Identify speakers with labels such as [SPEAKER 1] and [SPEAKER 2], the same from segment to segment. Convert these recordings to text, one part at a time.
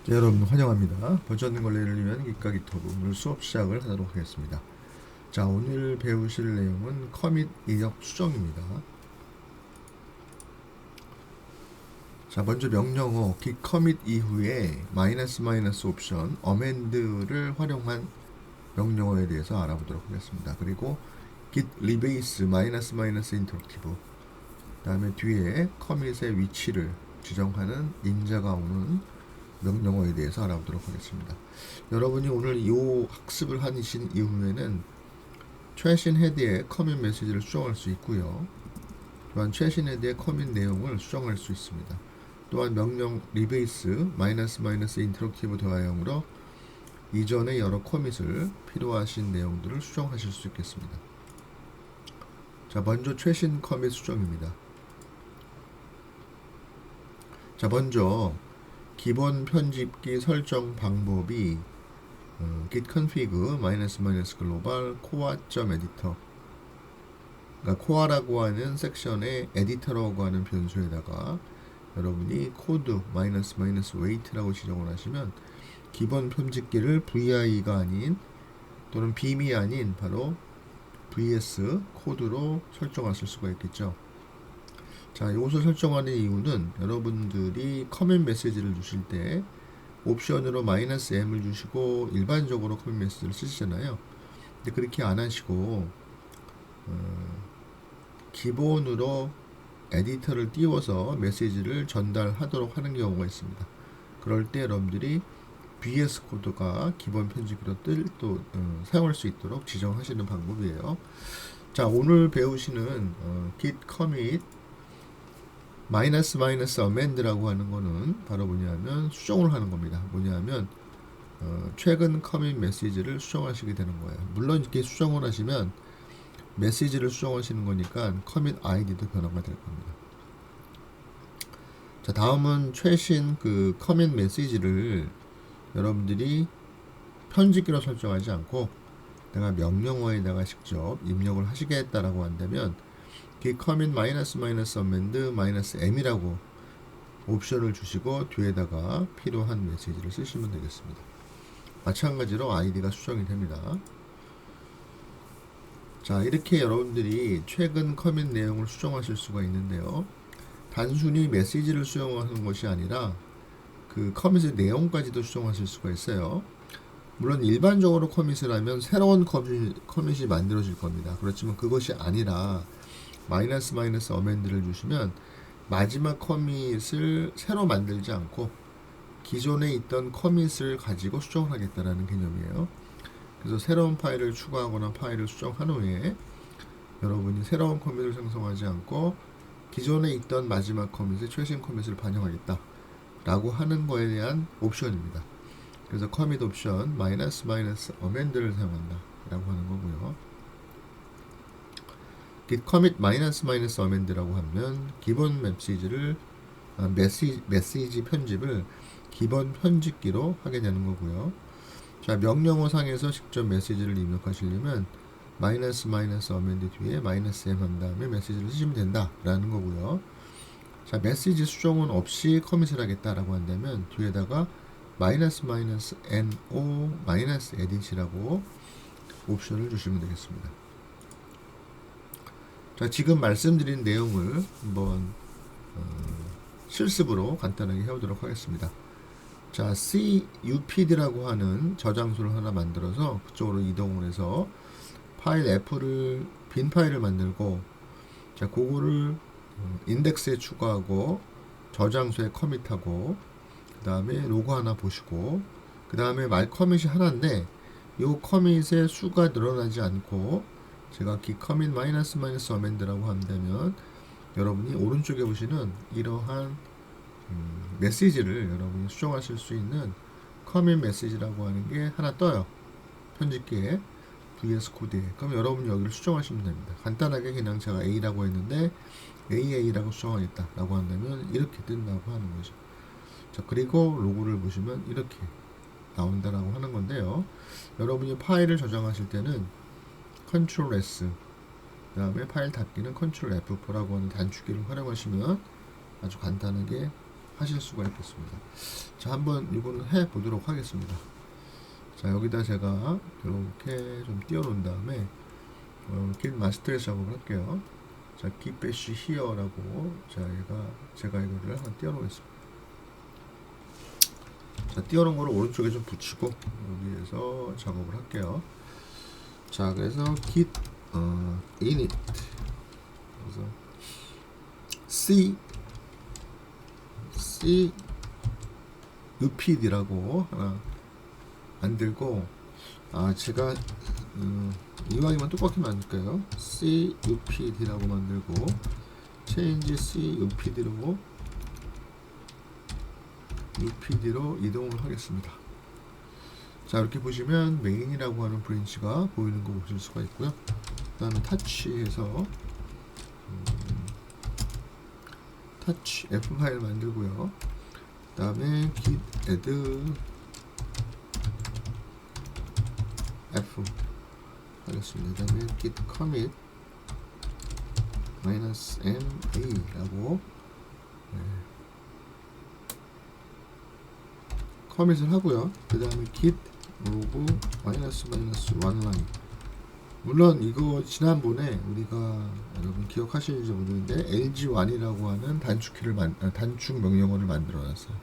[SPEAKER 1] 네, 여러분 환영합니다. 버전 관리를 위한 기가 기토부 오늘 수업 시작을 하도록 하겠습니다. 자, 오늘 배우실 내용은 커밋 이력 수정입니다. 자, 먼저 명령어 git commit 이후에 마이너스 옵션 amend를 활용한 명령어에 대해서 알아보도록 하겠습니다. 그리고 git rebase 인터랙티브 그다음에 뒤에 커밋의 위치를 지정하는 인자가 오는 명령어에 대해서 알아보도록 하겠습니다. 여러분이 오늘 이 학습을 하신 이후에는 최신 헤드에 커밋 메시지를 수정할 수 있고요. 또한 최신 헤드의 커밋 내용을 수정할 수 있습니다. 또한 명령 리베이스 마이너스 인터랙티브 대화형으로 이전의 여러 커밋을 필요하신 내용들을 수정하실 수 있겠습니다. 자, 먼저 최신 커밋 수정입니다. 자, 먼저 기본 편집기 설정 방법이 git config global core.editor 그러니까 core라고 하는 섹션의 editor라고 하는 변수에다가 여러분이 코드 weight라고 지정을 하시면 기본 편집기를 vi가 아닌 또는 bim이 아닌 바로 vs 코드로 설정하실 수가 있겠죠. 자, 이것을 설정하는 이유는 여러분들이 커밋 메시지를 주실 때 옵션으로 -m을 주시고 일반적으로 커밋 메시지를 쓰시잖아요. 근데 그렇게 안 하시고 기본으로 에디터를 띄워서 메시지를 전달하도록 하는 경우가 있습니다. 그럴 때 여러분들이 VS 코드가 기본 편집기로 사용할 수 있도록 지정하시는 방법이에요. 자, 오늘 배우시는 git commit amend라고 하는 거는 바로 뭐냐면 수정을 하는 겁니다. 뭐냐면 최근 커밋 메시지를 수정하시게 되는 거예요. 물론 이렇게 수정을 하시면 메시지를 수정하시는 거니까 커밋 아이디도 변화가 될 겁니다. 자, 다음은 최신 그 커밋 메시지를 여러분들이 편집기로 설정하지 않고 내가 명령어에다가 직접 입력을 하시겠다라고 한다면 git commit amend -m이라고 옵션을 주시고 뒤에다가 필요한 메시지를 쓰시면 되겠습니다. 마찬가지로 아이디가 수정이 됩니다. 자, 이렇게 여러분들이 최근 커밋 내용을 수정하실 수가 있는데요. 단순히 메시지를 수정하는 것이 아니라 그 커밋의 내용까지도 수정하실 수가 있어요. 물론 일반적으로 커밋을 하면 새로운 커밋이 만들어질 겁니다. 그렇지만 그것이 아니라 마이너스 어멘드를 주시면 마지막 커밋을 새로 만들지 않고 기존에 있던 커밋을 가지고 수정을 하겠다라는 개념이에요. 그래서 새로운 파일을 추가하거나 파일을 수정한 후에 여러분이 새로운 커밋을 생성하지 않고 기존에 있던 마지막 커밋의 최신 커밋을 반영하겠다 라고 하는 거에 대한 옵션입니다. 그래서 커밋 옵션 마이너스 어멘드를 사용한다 라고 하는 거고요. git commit amend라고 하면 기본 메시지 편집을 기본 편집기로 하게 되는 거고요. 자, 명령어 상에서 직접 메시지를 입력하시려면 마이너스 어멘드 뒤에 -m 한 다음에 메시지를 쓰시면 된다라는 거고요. 자, 메시지 수정은 없이 커밋을 하겠다라고 한다면 뒤에다가 -no edit이라고 옵션을 주시면 되겠습니다. 자, 지금 말씀드린 내용을 한번 실습으로 간단하게 해보도록 하겠습니다. 자, CUPD라고 하는 저장소를 하나 만들어서 그쪽으로 이동을 해서 빈 파일을 만들고, 자, 그거를 인덱스에 추가하고 저장소에 커밋하고 그 다음에 로고 하나 보시고 그 다음에 말 커밋이 하나인데 이 커밋의 수가 늘어나지 않고 제가 git commit -, amend라고 한다면 여러분이 오른쪽에 보시는 이러한 메시지를 여러분이 수정하실 수 있는 커밋 메시지라고 하는 게 하나 떠요. 편집기에 VS 코드에. 그럼 여러분이 여기를 수정하시면 됩니다. 간단하게 그냥 제가 A라고 했는데 AA라고 수정하겠다 라고 한다면 이렇게 뜬다고 하는 거죠. 자, 그리고 로고를 보시면 이렇게 나온다라고 하는 건데요. 여러분이 파일을 저장하실 때는 Ctrl S 그 다음에 파일 닫기는 Ctrl F4라고 하는 단축키를 활용하시면 아주 간단하게 하실 수가 있겠습니다. 자, 한번 이거는 해 보도록 하겠습니다. 자, 여기다 제가 이렇게 좀 띄워놓은 다음에 git 마스터에서 작업을 할게요. 자, git bash here라고 제가 이거를 한 띄워놓겠습니다. 자, 띄워놓은 거를 오른쪽에 좀 붙이고 여기에서 작업을 할게요. 자, 그래서 git init 그래서 c upd라고 하나 만들고, 제가 이왕이면 똑같이 만들까요? c upd라고 만들고 change c upd로 이동을 하겠습니다. 자, 이렇게 보시면 메인이라고 하는 브랜치가 보이는 거 보실 수가 있고요. 그 다음에 touch에서 touch f 파일 만들고요. 그 다음에 git add f 하겠습니다. 그 다음에 git commit -ma 라고 커밋을 하고요. 그 다음에 git log -1 line. 물론 이거 지난번에 우리가 여러분 기억하시는지 모르는데 lg1이라고 하는 단축 명령어를 만들어 놨어요.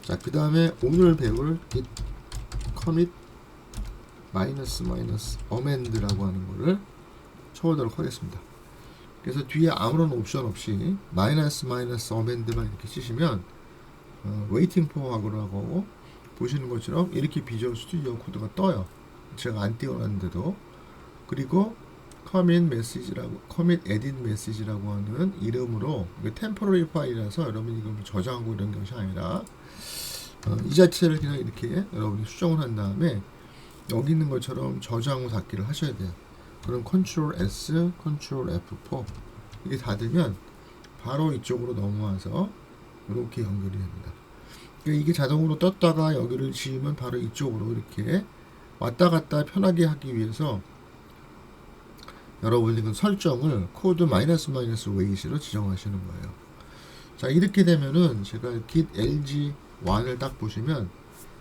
[SPEAKER 1] 자, 그 다음에 오늘 배울 git commit -amend라고 하는 거를 쳐보도록 하겠습니다. 그래서 뒤에 아무런 옵션 없이 -amend만 이렇게 치시면 waiting for 하고 보시는 것처럼 이렇게 비주얼 스튜디오 코드가 떠요. 제가 안 띄워놨는데도. 그리고 commit edit message라고 하는 이름으로, 이게 temporary 파일이라서 여러분이 이걸 저장하고 이런 것이 아니라 이 자체를 그냥 이렇게 여러분이 수정을 한 다음에 여기 있는 것처럼 저장 후 닫기를 하셔야 돼요. 그럼 Ctrl S, Ctrl F4 이게 닫으면 바로 이쪽으로 넘어와서 이렇게 연결이 됩니다. 그러니까 이게 자동으로 떴다가 여기를 지으면 바로 이쪽으로 이렇게 왔다 갔다 편하게 하기 위해서 여러분이 그 설정을 코드 -weight으로 지정하시는 거예요. 자, 이렇게 되면은 제가 git lg1을 딱 보시면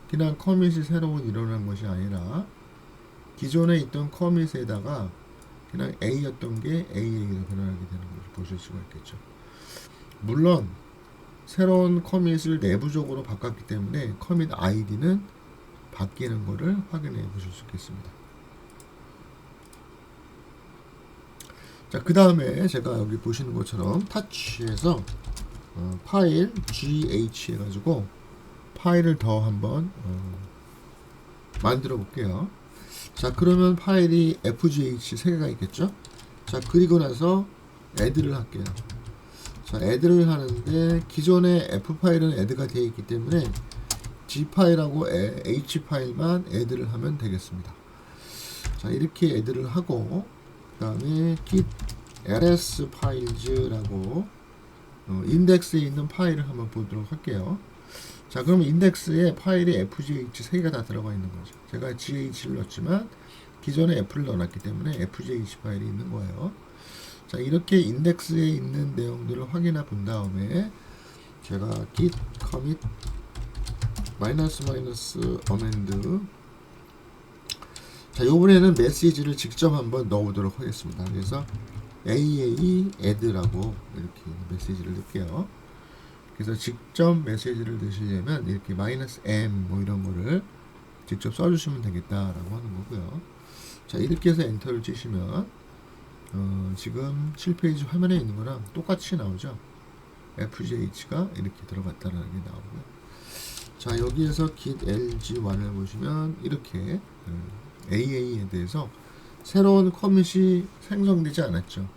[SPEAKER 1] 그냥 커밋이 새로운 일어난 것이 아니라 기존에 있던 커밋에다가 그냥 A였던 게 AA로 변환하게 되는 것을 보실 수가 있겠죠. 물론 새로운 커밋을 내부적으로 바꿨기 때문에 커밋 ID는 바뀌는 것을 확인해 보실 수 있겠습니다. 자, 그 다음에 제가 여기 보시는 것처럼 touch에서 파일 gh 해가지고 파일을 더 한번 만들어 볼게요. 자, 그러면 파일이 fgh 3개가 있겠죠. 자, 그리고 나서 add를 할게요. 자, add를 하는데 기존의 f 파일은 add가 되어 있기 때문에 g 파일하고 h 파일만 add를 하면 되겠습니다. 자, 이렇게 add를 하고 그 다음에 git ls 파일즈라고 인덱스에 있는 파일을 한번 보도록 할게요. 자, 그러면 인덱스에 파일이 fgh 3개가 다 들어가 있는 거죠. 제가 gh를 넣었지만 기존에 f를 넣어놨기 때문에 fgh 파일이 있는 거예요. 자, 이렇게 인덱스에 있는 내용들을 확인해 본 다음에 제가 git commit -amend 자, 요번에는 메시지를 직접 한번 넣어보도록 하겠습니다. 그래서 AA add라고 이렇게 메시지를 넣을게요. 그래서 직접 메시지를 넣으시려면 이렇게 -m 뭐 이런 거를 직접 써주시면 되겠다라고 하는 거고요. 자, 이렇게 해서 엔터를 치시면 지금 7페이지 화면에 있는 거랑 똑같이 나오죠. FGH가 이렇게 들어갔다라는 게 나오고요. 자, 여기에서 git lg1을 보시면 이렇게 AA에 대해서 새로운 커밋이 생성되지 않았죠.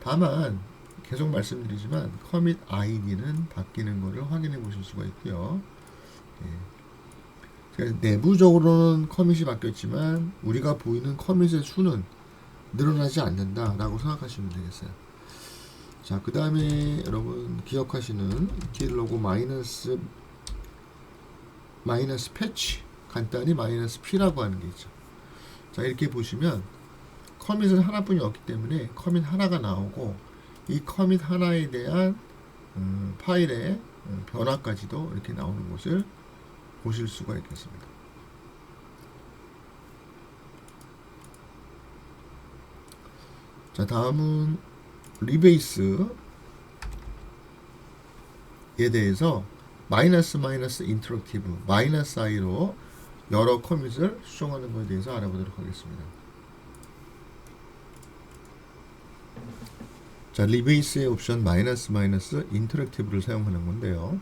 [SPEAKER 1] 다만 계속 말씀드리지만 커밋 ID는 바뀌는 것을 확인해 보실 수가 있고요. 내부적으로는 커밋이 바뀌었지만 우리가 보이는 커밋의 수는 늘어나지 않는다라고 생각하시면 되겠어요. 자, 그 다음에 여러분 기억하시는 git log 마이너스 패치, 간단히 -p라고 하는 게 있죠. 자, 이렇게 보시면 커밋은 하나뿐이 없기 때문에 커밋 하나가 나오고 이 커밋 하나에 대한 파일의 변화까지도 이렇게 나오는 것을 보실 수가 있겠습니다. 자, 다음은 리베이스에 대해서 마이너스 인터랙티브 마이너스 i로 여러 커밋을 수정하는 것에 대해서 알아보도록 하겠습니다. 자, 리베이스의 옵션 마이너스 인터랙티브를 사용하는 건데요.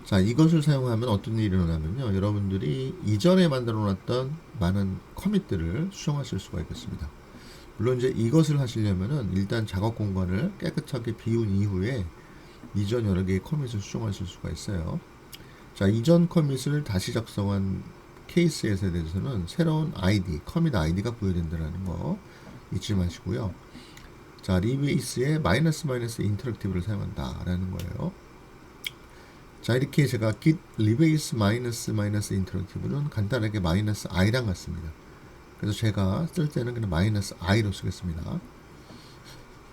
[SPEAKER 1] 자, 이것을 사용하면 어떤 일이 일어나면요, 여러분들이 이전에 만들어 놨던 많은 커밋들을 수정하실 수가 있겠습니다. 물론 이제 이것을 하시려면은 일단 작업 공간을 깨끗하게 비운 이후에 이전 여러 개의 커밋을 수정하실 수가 있어요. 자, 이전 커밋을 다시 작성한 케이스에 대해서는 새로운 ID, 커밋 ID가 부여된다는 거 잊지 마시고요. 자, 리베이스에 마이너스 인터랙티브를 사용한다라는 거예요. 자, 이렇게 제가 git 리베이스 마이너스 인터랙티브는 간단하게 마이너스 i랑 같습니다. 그래서 제가 쓸 때는 그냥 마이너스 i로 쓰겠습니다.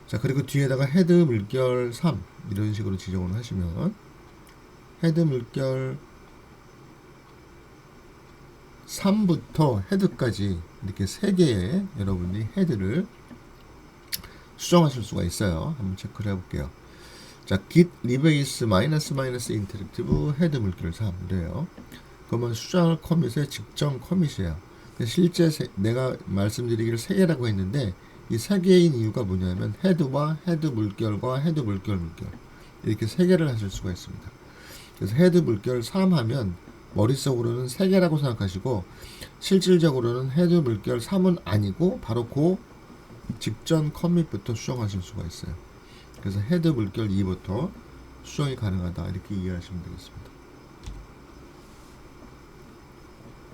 [SPEAKER 1] 자, 그리고 뒤에다가 헤드 물결 3 이런 식으로 지정을 하시면 헤드 물결 3부터 헤드까지 이렇게 3개의 여러분이 헤드를 수정하실 수가 있어요. 한번 체크를 해볼게요. 자, git 리베이스 마이너스 인터랙티브 헤드 물결 3 이래요. 그러면 수정할 커밋의 직전 커밋이에요. 실제 내가 말씀드리기를 3개라고 했는데 이 3개인 이유가 뭐냐면 헤드와 헤드 물결과 헤드 물결 이렇게 3개를 하실 수가 있습니다. 그래서 헤드 물결 3 하면 머릿속으로는 3개라고 생각하시고 실질적으로는 헤드 물결 3은 아니고 바로 그 직전 커밋부터 수정하실 수가 있어요. 그래서 헤드 물결 2부터 수정이 가능하다 이렇게 이해하시면 되겠습니다.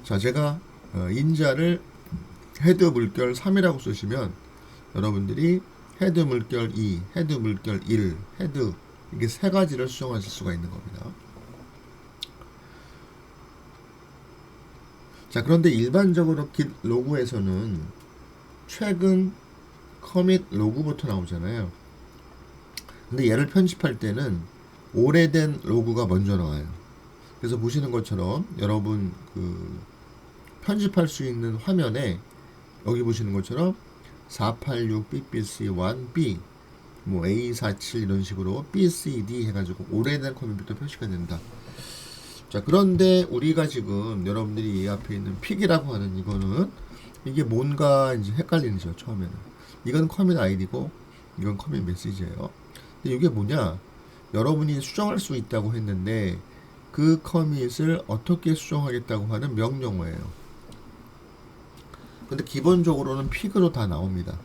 [SPEAKER 1] 자, 제가 인자를 헤드 물결 3이라고 쓰시면 여러분들이 헤드 물결 2, 헤드 물결 1, 헤드 이게 3가지를 수정하실 수가 있는 겁니다. 자, 그런데 일반적으로 git 로그에서는 최근 커밋 로그부터 나오잖아요. 근데 얘를 편집할 때는 오래된 로그가 먼저 나와요. 그래서 보시는 것처럼 여러분 편집할 수 있는 화면에 여기 보시는 것처럼 486bbc1b 뭐 A47 이런 식으로 BCD 해가지고 오래된 커밋부터 표시가 된다. 자, 그런데 우리가 지금 여러분들이 이 앞에 있는 픽이라고 하는 이거는 이게 뭔가 이제 헷갈리죠. 처음에는 이건 커밋 아이디고 이건 커밋 메시지예요. 근데 이게 뭐냐, 여러분이 수정할 수 있다고 했는데 그 커밋을 어떻게 수정하겠다고 하는 명령어예요. 근데 기본적으로는 픽으로 다 나옵니다.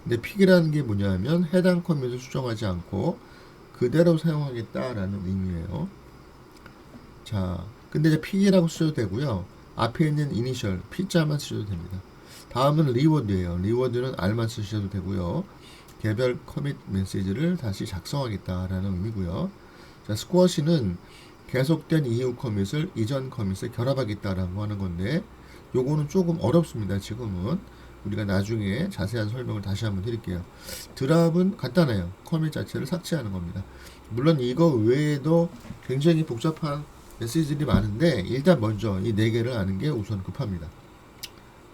[SPEAKER 1] 근데 픽이라는 게 뭐냐면 해당 커밋을 수정하지 않고 그대로 사용하겠다라는 의미예요. 자, 근데 이제 픽이라고 쓰셔도 되고요. 앞에 있는 이니셜 P자만 쓰셔도 됩니다. 다음은 리워드예요. 리워드는 R만 쓰셔도 되고요. 개별 커밋 메시지를 다시 작성하겠다라는 의미고요. 자, 스쿼시는 계속된 이후 커밋을 이전 커밋에 결합하겠다라고 하는 건데 요거는 조금 어렵습니다. 지금은 우리가 나중에 자세한 설명을 다시 한번 드릴게요. 드랍은 간단해요. 커밋 자체를 삭제하는 겁니다. 물론 이거 외에도 굉장히 복잡한 메시지들이 많은데 일단 먼저 이 4개를 아는 게 우선 급합니다.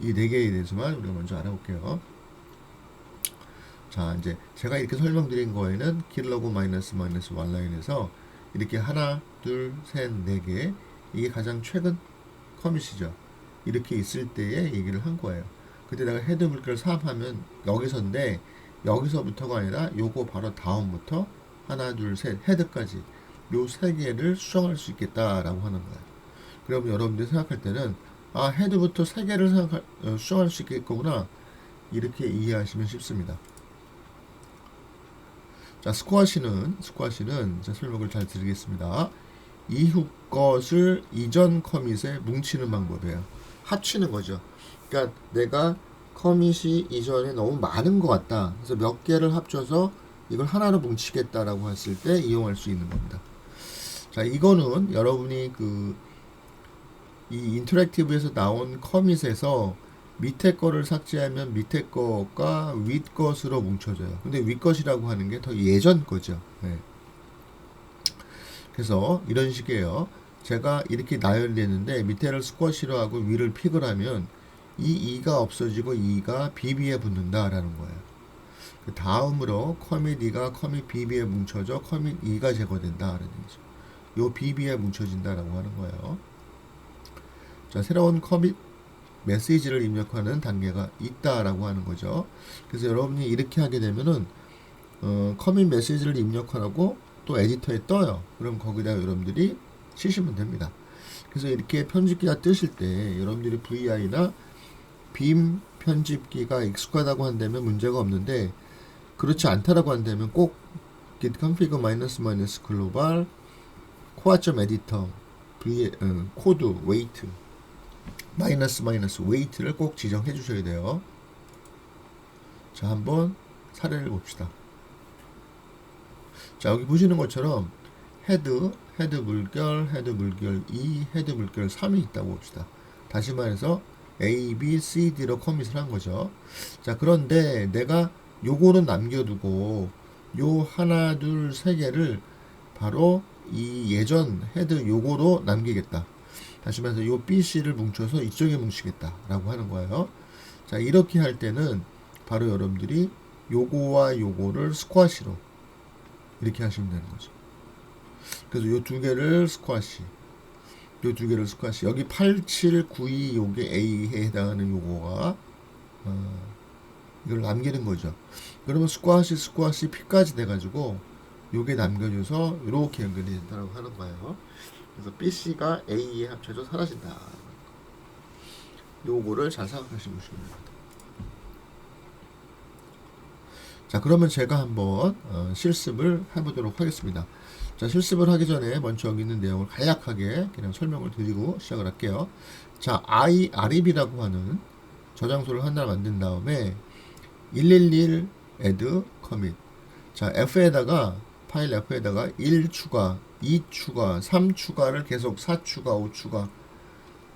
[SPEAKER 1] 이 4개에 대해서만 우리가 먼저 알아볼게요. 자, 이제 제가 이렇게 설명드린 거에는 킬러고 마이너스 원라인에서 이렇게 하나, 둘, 셋, 4개 이게 가장 최근 커밋이죠. 이렇게 있을 때에 얘기를 한 거예요. 그때 내가 헤드 물결 3 하면 여기서인데 여기서부터가 아니라 요거 바로 다음부터 하나, 둘, 셋 헤드까지 요 3개를 수정할 수 있겠다라고 하는 거예요. 그러면 여러분들이 생각할 때는 아, 헤드부터 3개를 수정할 수 있겠구나 이렇게 이해하시면 쉽습니다. 자, 스쿼시는 자, 설명을 잘 드리겠습니다. 이후 것을 이전 커밋에 뭉치는 방법이에요. 합치는 거죠. 그러니까 내가 커밋이 이전에 너무 많은 것 같다. 그래서 몇 개를 합쳐서 이걸 하나로 뭉치겠다라고 했을 때 이용할 수 있는 겁니다. 자, 이거는 여러분이 이 인터랙티브에서 나온 커밋에서 밑에 거를 삭제하면 밑에 거가 윗 것으로 뭉쳐져요. 근데 윗 것이라고 하는 게 더 예전 거죠. 네. 그래서 이런 식이에요. 제가 이렇게 나열되는데 밑에를 스쿼시로 하고 위를 픽을 하면 이 2가 없어지고 2가 BB에 붙는다라는 거예요. 그 다음으로 커밋 2가 커밋 BB에 뭉쳐져 커밋 2가 제거된다라는 얘기죠. 요 BB에 뭉쳐진다라고 하는 거예요. 자, 새로운 커밋 메시지를 입력하는 단계가 있다라고 하는 거죠. 그래서 여러분이 이렇게 하게 되면은 커밋 메시지를 입력하라고 또 에디터에 떠요. 그럼 거기다 여러분들이 치시면 됩니다. 그래서 이렇게 편집기가 뜨실 때 여러분들이 VI나 빔 편집기가 익숙하다고 한다면 문제가 없는데 그렇지 않다라고 한다면 꼭 git config ---- global core.editor 코드 웨이트 ---- 웨이트를 꼭 지정해 주셔야 돼요. 자, 한번 사례를 봅시다. 자, 여기 보시는 것처럼 헤드 물결 2, 헤드 물결 3이 있다고 봅시다. 다시 말해서 A, B, C, D로 커밋을 한 거죠. 자, 그런데 내가 요거는 남겨두고 요 하나, 둘, 세 개를 바로 이 예전 헤드 요거로 남기겠다. 다시 말해서 요 B, C를 뭉쳐서 이쪽에 뭉치겠다 라고 하는 거예요. 자, 이렇게 할 때는 바로 여러분들이 요거와 요거를 스쿼시로 이렇게 하시면 되는 거죠. 그래서 요 두 개를 스쿼시, 요 두 개를 스쿼시. 여기 8792 요게 A에 해당하는 요거가 이걸 남기는 거죠. 그러면 스쿼시 P까지 돼가지고 요게 남겨져서 이렇게 연결이 된다고 하는 거예요. 그래서 BC가 A에 합쳐져 사라진다. 요거를 잘 생각하시면 됩니다. 자, 그러면 제가 한번 실습을 해보도록 하겠습니다. 자, 실습을 하기 전에 먼저 여기 있는 내용을 간략하게 그냥 설명을 드리고 시작을 할게요. 자, REB라고 하는 저장소를 하나 만든 다음에 111 add commit. 자, F에다가 파일 F에다가 1 추가, 2 추가, 3 추가를 계속 4 추가, 5 추가.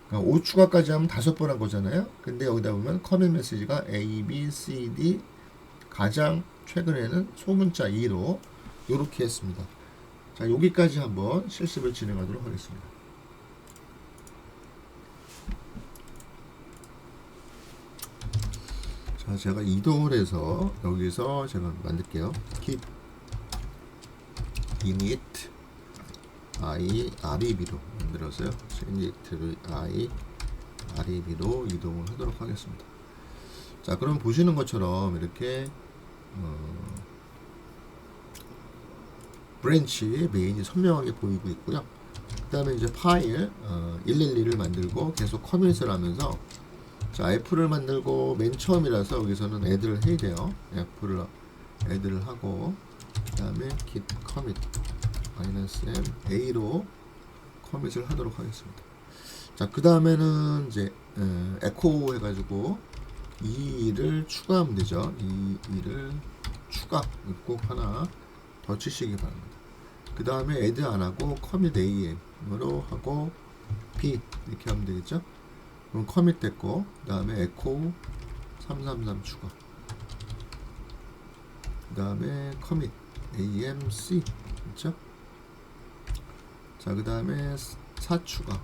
[SPEAKER 1] 그러니까 5 추가까지 하면 5번 한 거잖아요. 근데 여기다 보면 커밋 메시지가 A, B, C, D 가장 최근에는 소문자 2로 이렇게 했습니다. 자, 여기까지 한번 실습을 진행하도록 하겠습니다. 자, 제가 이동을 해서 여기서 제가 만들게요. git init i REB로 만들었어요. init i REB로 이동을 하도록 하겠습니다. 자, 그럼 보시는 것처럼 이렇게 브랜치 메인이 선명하게 보이고 있고요. 그 다음에 이제 파일 112를 만들고 계속 커밋을 하면서 자, F를 만들고 맨 처음이라서 여기서는 add를 해야 돼요. F를 add를 하고 그 다음에 git commit -m a로 커밋을 하도록 하겠습니다. 자, 그 다음에는 이제 에코 해가지고 2를 추가하면 되죠. 2를 추가 꼭 하나 더 치시기 바랍니다. 그 다음에 add 안 하고 commit am으로 하고 p 이렇게 하면 되겠죠. 그럼 commit 됐고 그 다음에 echo 333 추가 그 다음에 commit amc 그렇죠. 자, 그 다음에 4 추가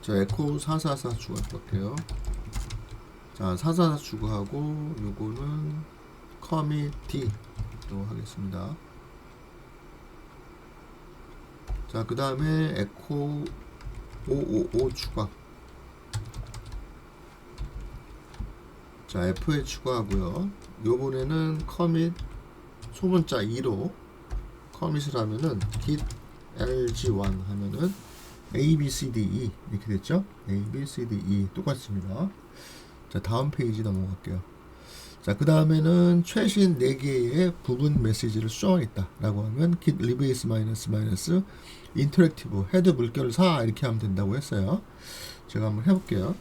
[SPEAKER 1] 자, 에코 444 추가할게요. 자, 444 추가하고 요거는 commit D로 하겠습니다. 자, 그 다음에 에코 555 추가. 자, F에 추가하고요. 요번에는 commit 소문자 2로 커밋을 하면은 git lg1 하면은 A, B, C, D, E 이렇게 됐죠? A, B, C, D, E 똑같습니다. 자, 다음 페이지 넘어갈게요. 자, 그 다음에는 최신 4개의 부분 메시지를 수정하겠다 라고 하면 git rebase ---- interactive 헤드 물결 4 이렇게 하면 된다고 했어요. 제가 한번 해볼게요.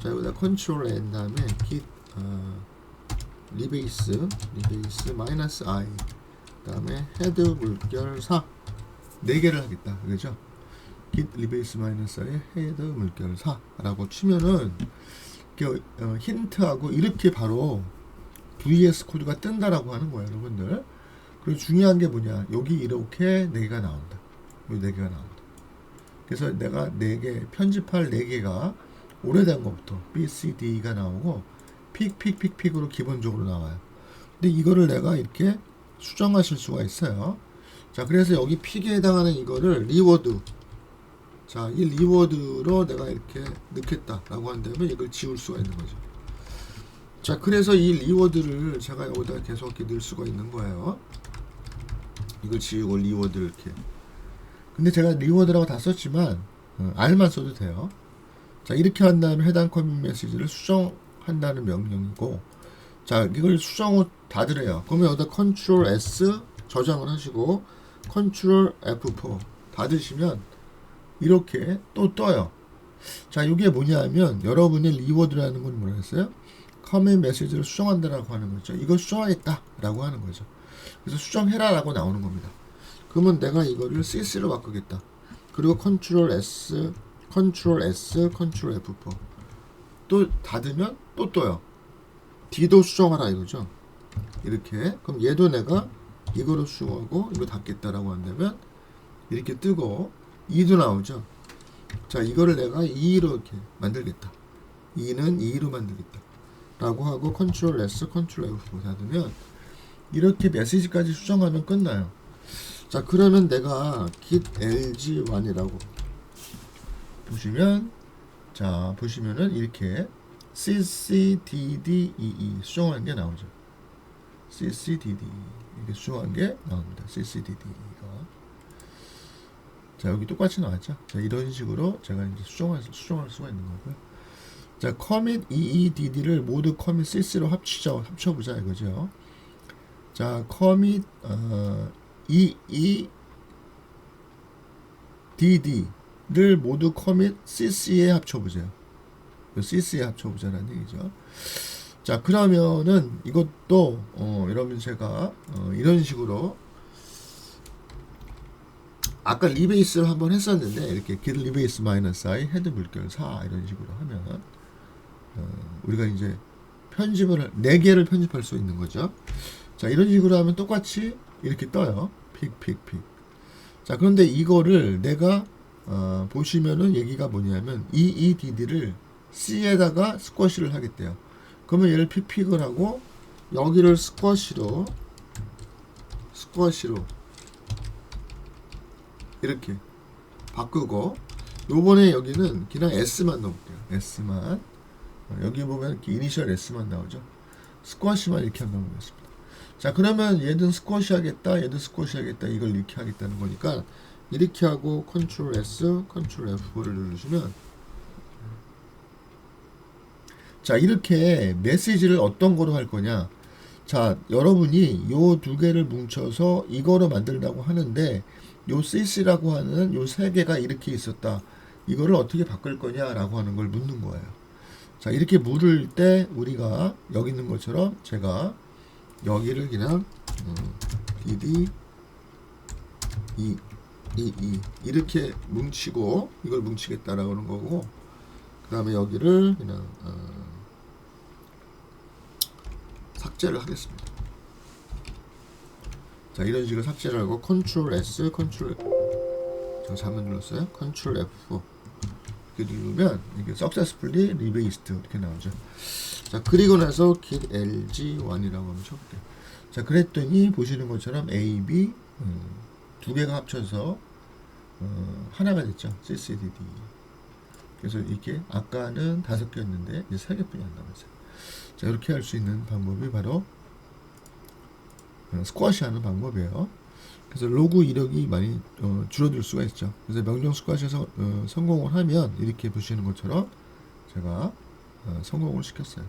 [SPEAKER 1] 자, 여기다 컨트롤 N 다음에 git rebase -i 그 다음에 헤드 물결 4 4개를 하겠다 그죠? git rebase -i 헤드 물결 4 라고 치면은 힌트하고 이렇게 바로 VS 코드가 뜬다라고 하는 거예요, 여러분들. 그리고 중요한 게 뭐냐? 여기 이렇게 4개가 나온다. 여기 4개가 나온다. 그래서 내가 4개 편집할 4개가 오래된 것부터 B, C, D가 나오고 픽으로 기본적으로 나와요. 근데 이거를 내가 이렇게 수정하실 수가 있어요. 자, 그래서 여기 픽에 해당하는 이거를 리워드. 자, 이 리워드로 내가 이렇게 넣겠다라고 한다면 이걸 지울 수가 있는 거죠. 자, 그래서 이 리워드를 제가 여기다 계속 이렇게 넣을 수가 있는 거예요. 이걸 지우고 리워드를 이렇게. 근데 제가 리워드라고 다 썼지만 R만 써도 돼요. 자, 이렇게 한 다음에 해당 커밋 메시지를 수정한다는 명령이고, 자, 이걸 수정 후 닫으래요. 그러면 여기다 Ctrl S 저장을 하시고 Ctrl F4 닫으시면 이렇게 또 떠요. 자, 이게 뭐냐면 여러분의 리워드라는 건 뭐라 했어요? 커밋 메시지를 수정한다라고 하는 거죠. 이걸 수정하겠다라고 하는 거죠. 그래서 수정해라라고 나오는 겁니다. 그러면 내가 이거를 CC로 바꾸겠다. 그리고 Ctrl S, Ctrl F4 또 닫으면 또 떠요. D도 수정하라 이거죠. 이렇게. 그럼 얘도 내가 이거로 수정하고 이거 닫겠다라고 한다면 이렇게 뜨고 E도 나오죠. 자, 이거를 내가 2로 이렇게 만들겠다. 2는 2로 만들겠다. 라고 하고 Ctrl S, Ctrl F4 닫으면 이렇게 메시지까지 수정하면 끝나요. 자, 그러면 내가 git lg1이라고 보시면, 자, 보시면은 이렇게 ccddee 수정한 게 나오죠. ccdd 이렇게 수정한 게 나옵니다. ccdd가. 자, 여기 똑같이 나왔죠. 자, 이런 식으로 제가 이제 수정할 수가 있는 거고요. 자, commit EEDD를 모두 commit cc로 합쳐보자 이거죠. 자, commit EEDD를 모두 commit cc에 합쳐보세요. cc에 합쳐보자라는 얘기죠. 자, 그러면은 이것도 여러분 제가 이런 식으로 아까 리베이스를 한번 했었는데 이렇게 git 리베이스 마이너스 i 헤드 물결 4 이런 식으로 하면 우리가 이제 편집을 4개를 편집할 수 있는 거죠. 자, 이런 식으로 하면 똑같이 이렇게 떠요. 픽. 자, 그런데 이거를 내가 보시면은 얘기가 뭐냐면 EEDD를 C에다가 스쿼시를 하겠대요. 그러면 얘를 픽을 하고 여기를 스쿼시로 이렇게 바꾸고 요번에 여기는 그냥 S만 넣을게요. S만. 여기 보면 이니셜 S만 나오죠. 스쿼시만 이렇게 한번 보겠습니다. 자, 그러면 얘는 스쿼시 하겠다, 얘도 스쿼시 하겠다, 이걸 이렇게 하겠다는 거니까 이렇게 하고 Ctrl S, Ctrl F4를 누르시면, 자, 이렇게 메시지를 어떤 거로 할 거냐. 자, 여러분이 요 2개를 뭉쳐서 이거로 만들라고 하는데 요 CC라고 하는 요 3개가 이렇게 있었다. 이거를 어떻게 바꿀 거냐라고 하는 걸 묻는 거예요. 자, 이렇게 물을 때 우리가 여기 있는 것처럼 제가 여기를 그냥 DD 이렇게 뭉치고 이걸 뭉치겠다라고 하는 거고, 그 다음에 여기를 그냥 삭제를 하겠습니다. 자, 이런 식으로 삭제를 하고 Ctrl S, Ctrl 제가 잘못 눌렀어요. Ctrl F 이렇게 누르면 이게 successfully rebased 이렇게 나오죠. 자, 그리고 나서 git lg1이라고 한번 쳐볼게요. 자, 그랬더니 보시는 것처럼 A, B 2개가 합쳐서 하나가 됐죠. ccdd. 그래서 이렇게 아까는 5개였는데 이제 3개뿐이 안 남았어요. 자, 이렇게 할 수 있는 방법이 바로 스쿼시 하는 방법이에요. 그래서 로그 이력이 많이 줄어들 수가 있죠. 그래서 명령 스쿼시에서 성공을 하면 이렇게 보시는 것처럼 제가 성공을 시켰어요.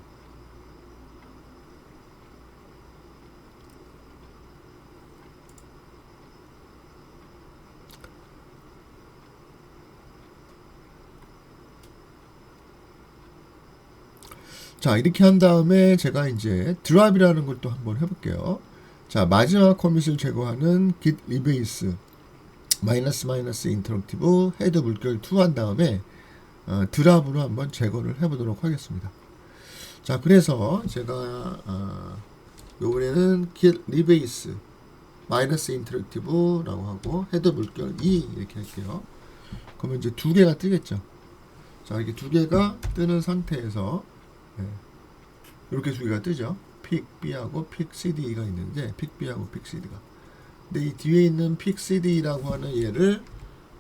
[SPEAKER 1] 자, 이렇게 한 다음에 제가 이제 드랍이라는 걸 또 한번 해볼게요. 자, 마지막 커밋을 제거하는 git rebase 마이너스 인터럭티브 헤드 물결 2 한 다음에 드랍으로 한번 제거를 해보도록 하겠습니다. 자, 그래서 제가 요번에는 git rebase 마이너스 인터랙티브라고 하고 헤더 물결 2 이렇게 할게요. 그러면 이제 두 개가 뜨겠죠. 자, 이렇게 두 개가 뜨는 상태에서 이렇게 두 개가 뜨죠. 픽 B하고 픽 CD가 있는데 픽 B하고 픽 CD가. 근데 이 뒤에 있는 픽 CD라고 하는 얘를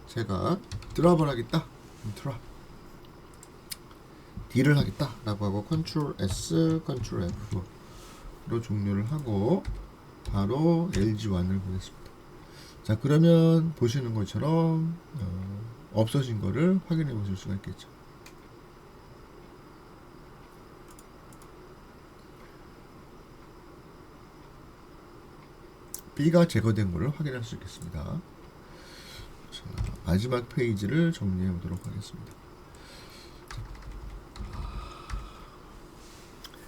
[SPEAKER 1] 제가 드랍을 하겠다. 드랍 D를 하겠다 라고 하고 컨트롤 S 컨트롤 F로 종료를 하고 바로 LG1을 보냈습니다. 자, 그러면 보시는 것처럼 없어진 거를 확인해 보실 수가 있겠죠. B가 제거된 것을 확인할 수 있겠습니다. 자, 마지막 페이지를 정리해 보도록 하겠습니다.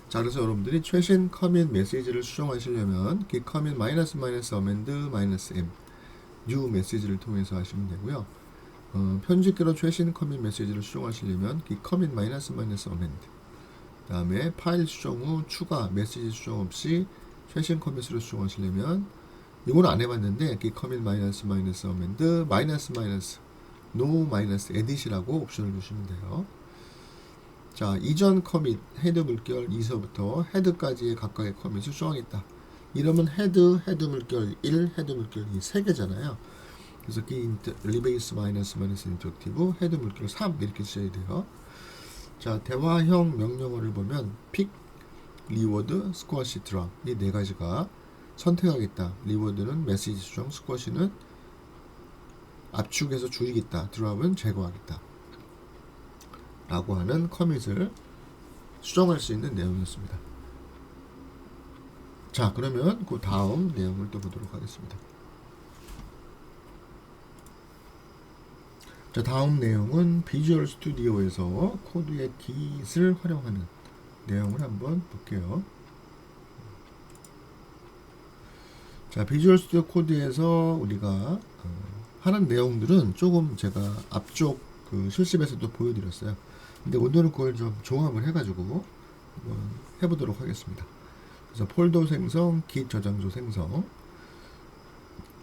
[SPEAKER 1] 자, 그래서 여러분들이 최신 커밋 메시지를 수정하시려면 git commit amend -m new 메시지를 통해서 하시면 되고요. 편집기로 최신 커밋 메시지를 수정하시려면 git commit amend 그 다음에 파일 수정 후 추가 메시지 수정 없이 최신 커밋으로 수정하시려면 이건 안 해봤는데 git commit amend no edit이라고 옵션을 주시면 돼요. 자, 이전 커밋 헤드 물결 2서부터 헤드까지의 각각의 커밋을 수정하겠다. 이러면 헤드 물결 1, 헤드 물결 2 세 개잖아요. 그래서 git rebase 인터랙티브 헤드 물결 3 이렇게 써야 돼요. 자, 대화형 명령어를 보면 pick, reward, squash, drop 이 네 가지가 선택하겠다. reward는 메시지 수정, squash는 압축해서 줄이겠다. drop은 제거하겠다. 라고 하는 커밋을 수정할 수 있는 내용이었습니다. 자, 그러면 그 다음 내용을 또 보도록 하겠습니다. 자, 다음 내용은 비주얼 스튜디오에서 코드의 git을 활용하는 내용을 한번 볼게요. 자, 비주얼 스튜디오 코드에서 우리가 하는 내용들은 조금 제가 앞쪽 그 실습에서도 보여드렸어요. 근데 오늘은 그걸 좀 종합을 해가지고 한번 해보도록 하겠습니다. 그래서 폴더 생성, git 저장소 생성,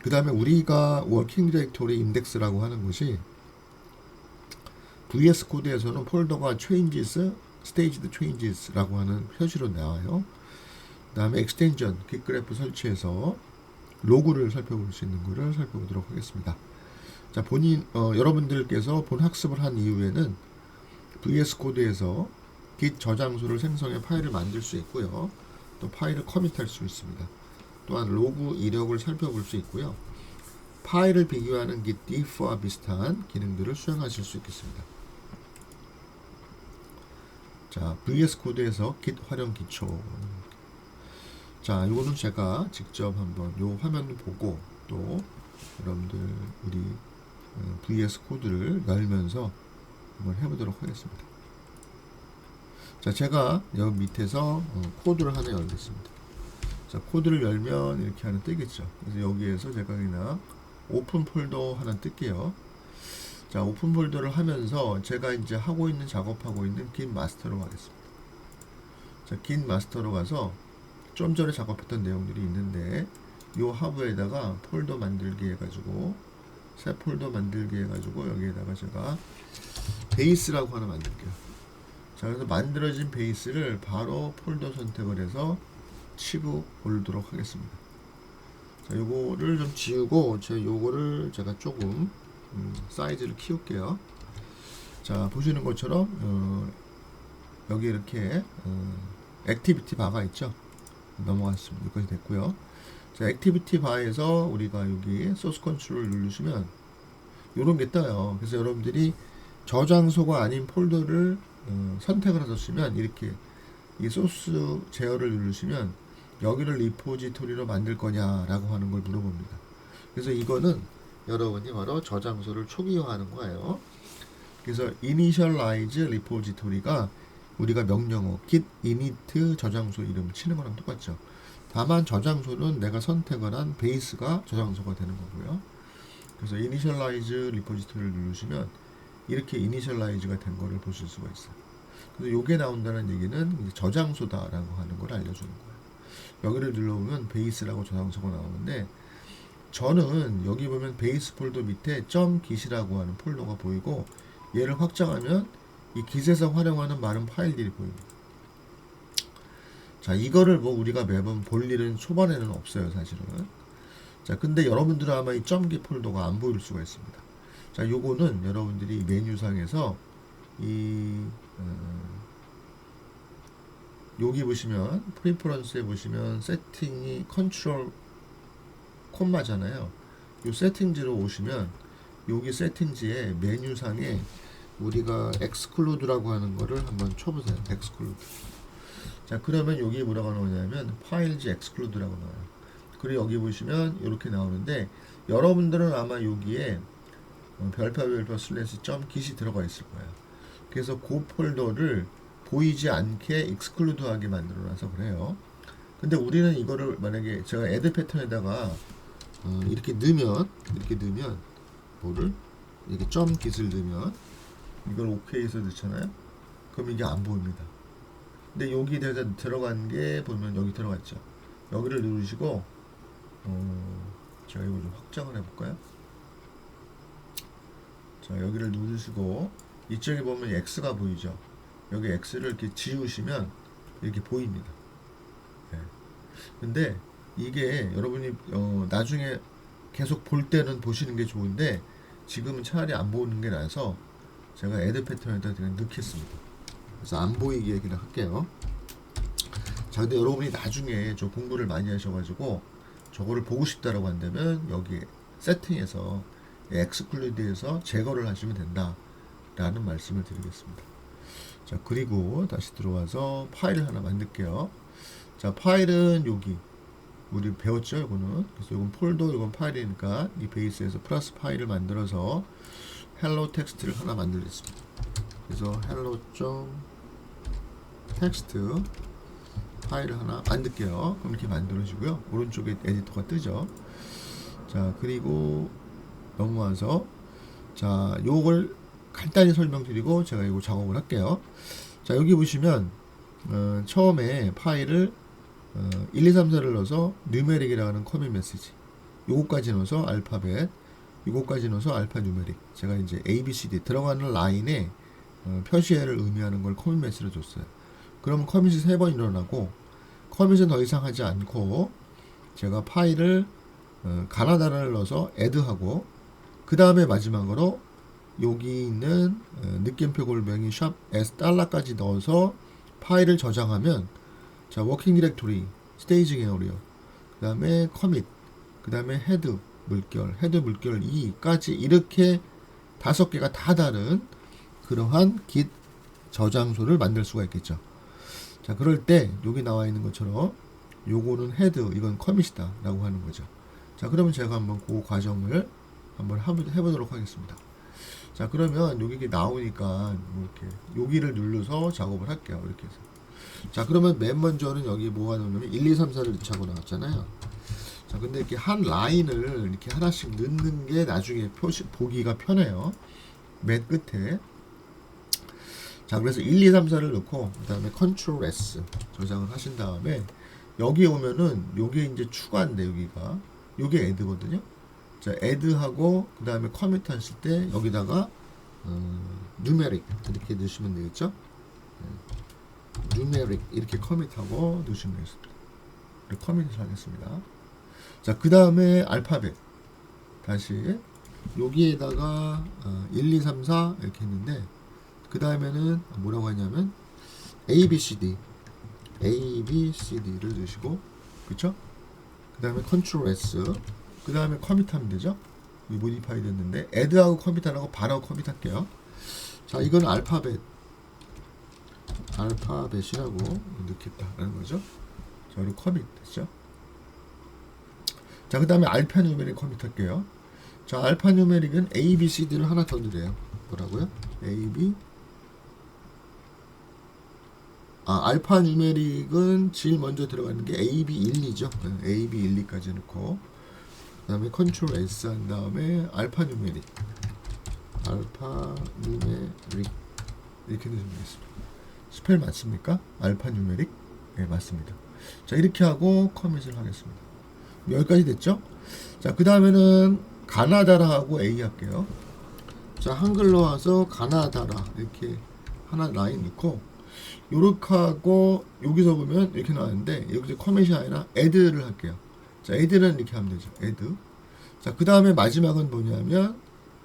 [SPEAKER 1] 그 다음에 우리가 워킹 디렉토리 인덱스라고 하는 것이 VS 코드에서는 폴더가 changes, staged changes라고 하는 표시로 나와요. 그 다음에 extension, git graph 설치해서 로그를 살펴볼 수 있는 것을 살펴보도록 하겠습니다. 자, 여러분들께서 본 학습을 한 이후에는 VS 코드에서 git 저장소를 생성해 파일을 만들 수 있고요. 또 파일을 커밋할 수 있습니다. 또한 로그 이력을 살펴볼 수 있고요. 파일을 비교하는 git diff와 비슷한 기능들을 수행하실 수 있겠습니다. 자, VS 코드에서 git 활용 기초. 자, 이거는 제가 직접 한번 요 화면을 보고 또 여러분들 우리 VS 코드를 열면서 한번 해보도록 하겠습니다. 자, 제가 여기 밑에서 코드를 하나 열겠습니다. 자, 코드를 열면 이렇게 하나 뜨겠죠. 그래서 여기에서 제가 그냥 오픈 폴더 하나 뜰게요. 자, 오픈 폴더를 하면서 제가 이제 작업하고 있는 git 마스터로 가겠습니다. 자, git 마스터로 가서 좀 전에 작업했던 내용들이 있는데 요 하부에다가 폴더 만들기 해가지고 새 폴더 만들기 해가지고 여기에다가 제가 베이스라고 하나 만들게요. 자, 그래서 만들어진 베이스를 바로 폴더 선택을 해서 치고 올리도록 하겠습니다. 자, 요거를 좀 지우고 요거를 제가 조금 사이즈를 키울게요. 자, 보시는 것처럼 여기 이렇게 액티비티 바가 있죠. 넘어갔습니다. 여기까지 됐고요. 자, 액티비티 바에서 우리가 여기 소스 컨트롤을 누르시면 요런 게 떠요. 그래서 여러분들이 저장소가 아닌 폴더를 선택을 하셨으면 이렇게 이 소스 제어를 누르시면 여기를 리포지토리로 만들 거냐라고 하는 걸 물어봅니다. 그래서 이거는 여러분이 바로 저장소를 초기화하는 거예요. 그래서 initialize repository가 우리가 명령어 git init 저장소 이름 치는 거랑 똑같죠. 다만 저장소는 내가 선택을 한 베이스가 저장소가 되는 거고요. 그래서 initialize repository를 누르시면 이렇게 initialize가 된 거를 보실 수가 있어요. 그래서 요게 나온다는 얘기는 이제 저장소다라고 하는 걸 알려주는 거예요. 여기를 눌러보면 베이스라고 저장소가 나오는데, 저는 여기 보면 베이스 폴더 밑에 .git이라고 하는 폴더가 보이고, 얘를 확장하면 이 git에서 활용하는 많은 파일들이 보입니다. 자, 이거를 뭐 우리가 매번 볼 일은 초반에는 없어요, 사실은. 자, 근데 여러분들은 아마 이 .git 폴더가 안 보일 수가 있습니다. 자, 요거는 여러분들이 메뉴상에서 여기 보시면 프리퍼런스에 보시면 세팅이 컨트롤 콤마잖아요. 요 세팅지로 오시면 여기 세팅지에 메뉴상에 우리가 exclude라고 하는 거를 한번 쳐보세요. exclude. 자, 그러면 여기 뭐라고 나오냐면 파일즈 exclude라고 나와요. 그리고 여기 보시면 이렇게 나오는데, 여러분들은 아마 여기에 별표 슬래시 .git이 들어가 있을 거예요. 그래서 그 폴더를 보이지 않게 exclude하게 만들어놔서 그래요. 근데 우리는 이거를 만약에 제가 add 패턴에다가 이렇게 넣으면 뭐를 이렇게 .git을 넣으면 이걸 OK에서 넣잖아요. 그럼 이게 안 보입니다. 근데 여기 들어간 게 보면 여기 들어갔죠. 여기를 누르시고 제가 이거 좀 확장을 해볼까요? 자, 여기를 누르시고 이쪽에 보면 X가 보이죠. 여기 X를 이렇게 지우시면 이렇게 보입니다. 네. 근데 이게 여러분이 나중에 계속 볼 때는 보시는 게 좋은데, 지금은 차라리 안 보는 게 나아서 제가 애드 패턴에다 그냥 넣겠습니다. 그래서 안 보이게 그냥 할게요. 자, 근데 여러분이 나중에 좀 공부를 많이 하셔가지고 저거를 보고 싶다라고 한다면 여기 세팅에서 엑스클루드에서 제거를 하시면 된다라는 말씀을 드리겠습니다. 자, 그리고 다시 들어와서 파일을 하나 만들게요. 자, 파일은 여기 우리 배웠죠, 이거는. 그래서 이건 폴더, 이건 파일이니까 이 베이스에서 플러스 파일을 만들어서 헬로 텍스트를 하나 만들겠습니다. 그래서 hello.text 파일을 하나 만들게요. 그럼 이렇게 만들어지고요. 오른쪽에 에디터가 뜨죠. 자, 그리고 넘어와서 자, 요걸 간단히 설명드리고 제가 이거 작업을 할게요. 자, 여기 보시면 처음에 파일을 1, 2, 3, 4를 넣어서 numeric이라고 하는 커밋 메시지, 요거까지 넣어서 알파벳, 요거까지 넣어서 알파 누메릭. 제가 이제 A, B, C, D 들어가는 라인에 표시해를 의미하는 걸 커밋 메시지로 줬어요. 그러면 커밋이 3번 일어나고, 커밋은 더 이상 하지 않고 제가 파일을 가나다라를 넣어서 add하고, 그 다음에 마지막으로 여기 있는 느낌표 골뱅이 샵 $까지 넣어서 파일을 저장하면, 자, 워킹 디렉토리, 스테이징 에어리어, 그 다음에 커밋, 그 다음에 헤드 물결 2까지 이렇게 5개가 다 다른 그러한 git 저장소를 만들 수가 있겠죠. 자, 그럴 때 여기 나와 있는 것처럼 요거는 헤드, 이건 커밋이다 라고 하는 거죠. 자, 그러면 제가 한번 그 과정을 한번 해보도록 하겠습니다. 자, 그러면 여기 나오니까 이렇게 여기를 눌러서 작업을 할게요. 이렇게 해서. 자, 그러면 맨 먼저는 여기 뭐가 나오냐면 1, 2, 3, 4를 넣자고 나왔잖아요. 자, 근데 이렇게 한 라인을 이렇게 하나씩 넣는 게 나중에 보기가 편해요. 맨 끝에. 자, 그래서 1, 2, 3, 4를 넣고, 그 다음에 Ctrl S 저장을 하신 다음에, 여기 오면은, 요게 이제 추가인데, 여기가. 요게 add거든요. 자, add하고, 그 다음에 commit 하실 때, 여기다가, numeric, 이렇게 넣으시면 되겠죠? numeric, 이렇게 commit하고 넣으시면 되겠습니다. 이렇게 commit을 하겠습니다. 자, 그 다음에 알파벳. 다시, 여기에다가, 1, 2, 3, 4, 이렇게 했는데, 그 다음에는 뭐라고 하냐면 A, B, C, D를 넣으시고, 그쵸? 그 다음에 Ctrl S, 그 다음에 커밋 하면 되죠? 이 모디파이 됐는데, add하고 커밋 안 하고 바로 커밋 할게요. 자, 이건 알파벳이라고 넣겠다라는 거죠. 자, 그리고 커밋 됐죠? 자, 그 다음에 알파 누메릭 커밋 할게요. 자, 알파 누메릭은 A, B, C, D를 하나 더 넣으래요. 뭐라고요? A, B, 알파 누메릭은 제일 먼저 들어가는 게 AB12죠. AB12까지 넣고, 그 다음에 Ctrl S 한 다음에 알파 누메릭 이렇게 넣으시면 되겠습니다. 스펠 맞습니까? 알파 뉴메릭? 네, 맞습니다. 자, 이렇게 하고 커밋을 하겠습니다. 여기까지 됐죠? 자, 그 다음에는 가나다라 하고 A 할게요. 자, 한글로 와서 가나다라 이렇게 하나 라인 넣고 요렇게 하고 여기서 보면 이렇게 나왔는데 여기서 커밋이 아니라 add를 할게요. 자, add는 이렇게 하면 되죠. add. 자, 그 다음에 마지막은 뭐냐면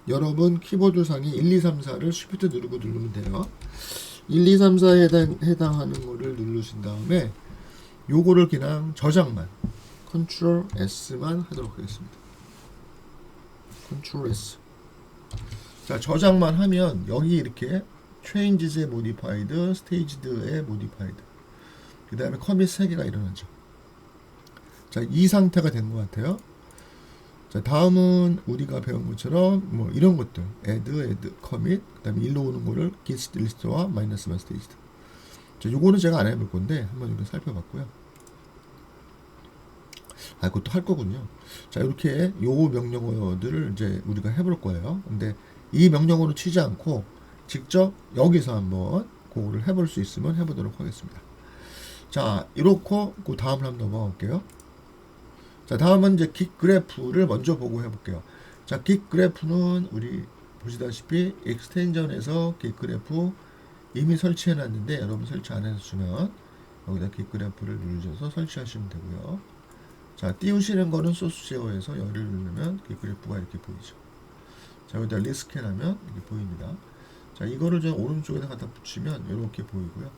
[SPEAKER 1] 여러분 키보드 상에 1, 2, 3, 4를 쉬프트 누르고 누르면 돼요. 1, 2, 3, 4에 해당하는 거를 누르신 다음에 요거를 그냥 저장만 컨트롤 S만 하도록 하겠습니다. 컨트롤 S. 자, 저장만 하면 여기 이렇게 changes에 modified, staged에 modified. 그 다음에 커밋 3개가 일어나죠. 자, 이 상태가 된 것 같아요. 자, 다음은 우리가 배운 것처럼 뭐 이런 것들 add, commit, 그 다음에 일로 오는 거를 git list와 minus one staged. 자, 요거는 제가 안 해볼 건데 한번 이렇게 살펴봤고요. 아, 그것도 할 거군요. 자, 이렇게 요 명령어들을 이제 우리가 해볼 거예요. 근데 이 명령어로 치지 않고 직접 여기서 한번 그거를 해볼 수 있으면 해보도록 하겠습니다. 자, 이렇고 그 다음을 한번 넘어가 볼게요. 자, 다음은 이제 git 그래프를 먼저 보고 해볼게요. 자, git 그래프는 우리 보시다시피 익스텐션에서 git 그래프 이미 설치해 놨는데 여러분 설치 안 해주시면 여기다 git 그래프를 누르셔서 설치하시면 되고요. 자, 띄우시는 거는 소스제어에서 열을 누르면 git 그래프가 이렇게 보이죠. 자, 여기다 리스캔하면 이렇게 보입니다. 자, 이거를 저 오른쪽에다 갖다 붙이면 이렇게 보이고요.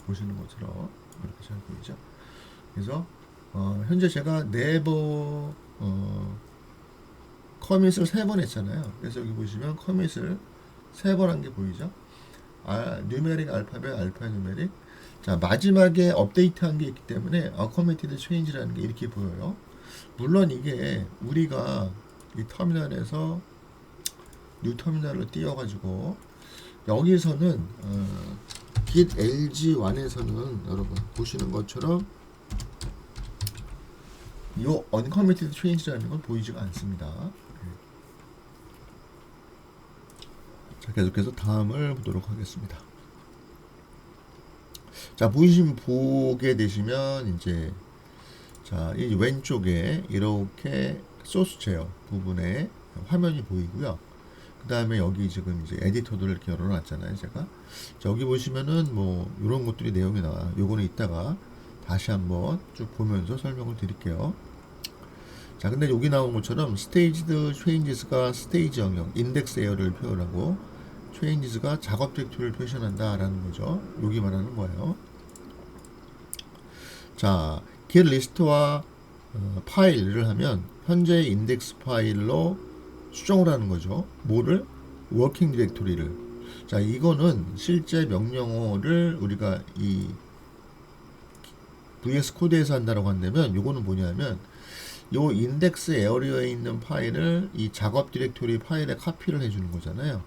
[SPEAKER 1] 보시는 것처럼 이렇게 잘 보이죠. 그래서 현재 제가 커밋을 3번 했잖아요. 그래서 여기 보시면 커밋을 3번 한 게 보이죠. 뉴메릭 알파벳, 알파 뉴메릭. 자, 마지막에 업데이트 한 게 있기 때문에 committed change라는 게 이렇게 보여요. 물론 이게 우리가 이 터미널에서 뉴 터미널로 띄워가지고 여기서는 git lg1에서는 여러분 보시는 것처럼 이 uncommitted change라는 건 보이지가 않습니다. 자, 계속해서 다음을 보도록 하겠습니다. 자, 보게 되시면 이제 자, 이 왼쪽에 이렇게 소스 제어 부분에 화면이 보이고요. 그 다음에 여기 지금 이제 에디터들을 이렇게 열어놨잖아요, 제가. 자, 여기 보시면은 뭐 이런 것들이 내용이 나와. 요거는 이따가 다시 한번 쭉 보면서 설명을 드릴게요. 자, 근데 여기 나온 것처럼 staged changes가 스테이지 영역, 인덱스 에어를 표현하고 changes가 작업 디렉토리를 표시한다 라는 거죠. 여기 말하는 거예요. 자, git list와 파일을 하면 현재 인덱스 파일로 수정을 하는 거죠. 뭐를? 워킹 디렉토리를. 자, 이거는 실제 명령어를 우리가 이 VS 코드에서 한다라고 한다면 요거는 뭐냐면 요 인덱스 에어리어에 있는 파일을 이 작업 디렉토리 파일에 카피를 해주는 거잖아요.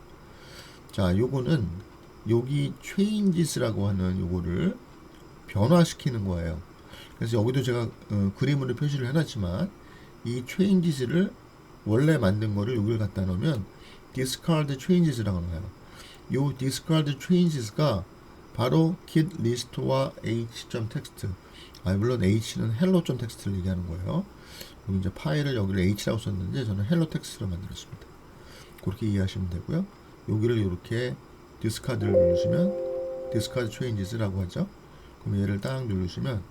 [SPEAKER 1] 자, 요거는 여기 changes라고 하는 요거를 변화시키는 거예요. 그래서 여기도 제가 그림으로 표시를 해놨지만 이 changes를 원래 만든 거를 여기를 갖다 놓으면 discard changes라고 나와요. 요 discard changes가 바로 git list와 h.text. 물론 h는 hello.text를 얘기하는 거예요. 여기 이제 파일을 여기를 h라고 썼는데 저는 hello text로 만들었습니다. 그렇게 이해하시면 되고요. 여기를 이렇게 discard를 누르시면 discard changes라고 하죠. 그럼 얘를 딱 누르시면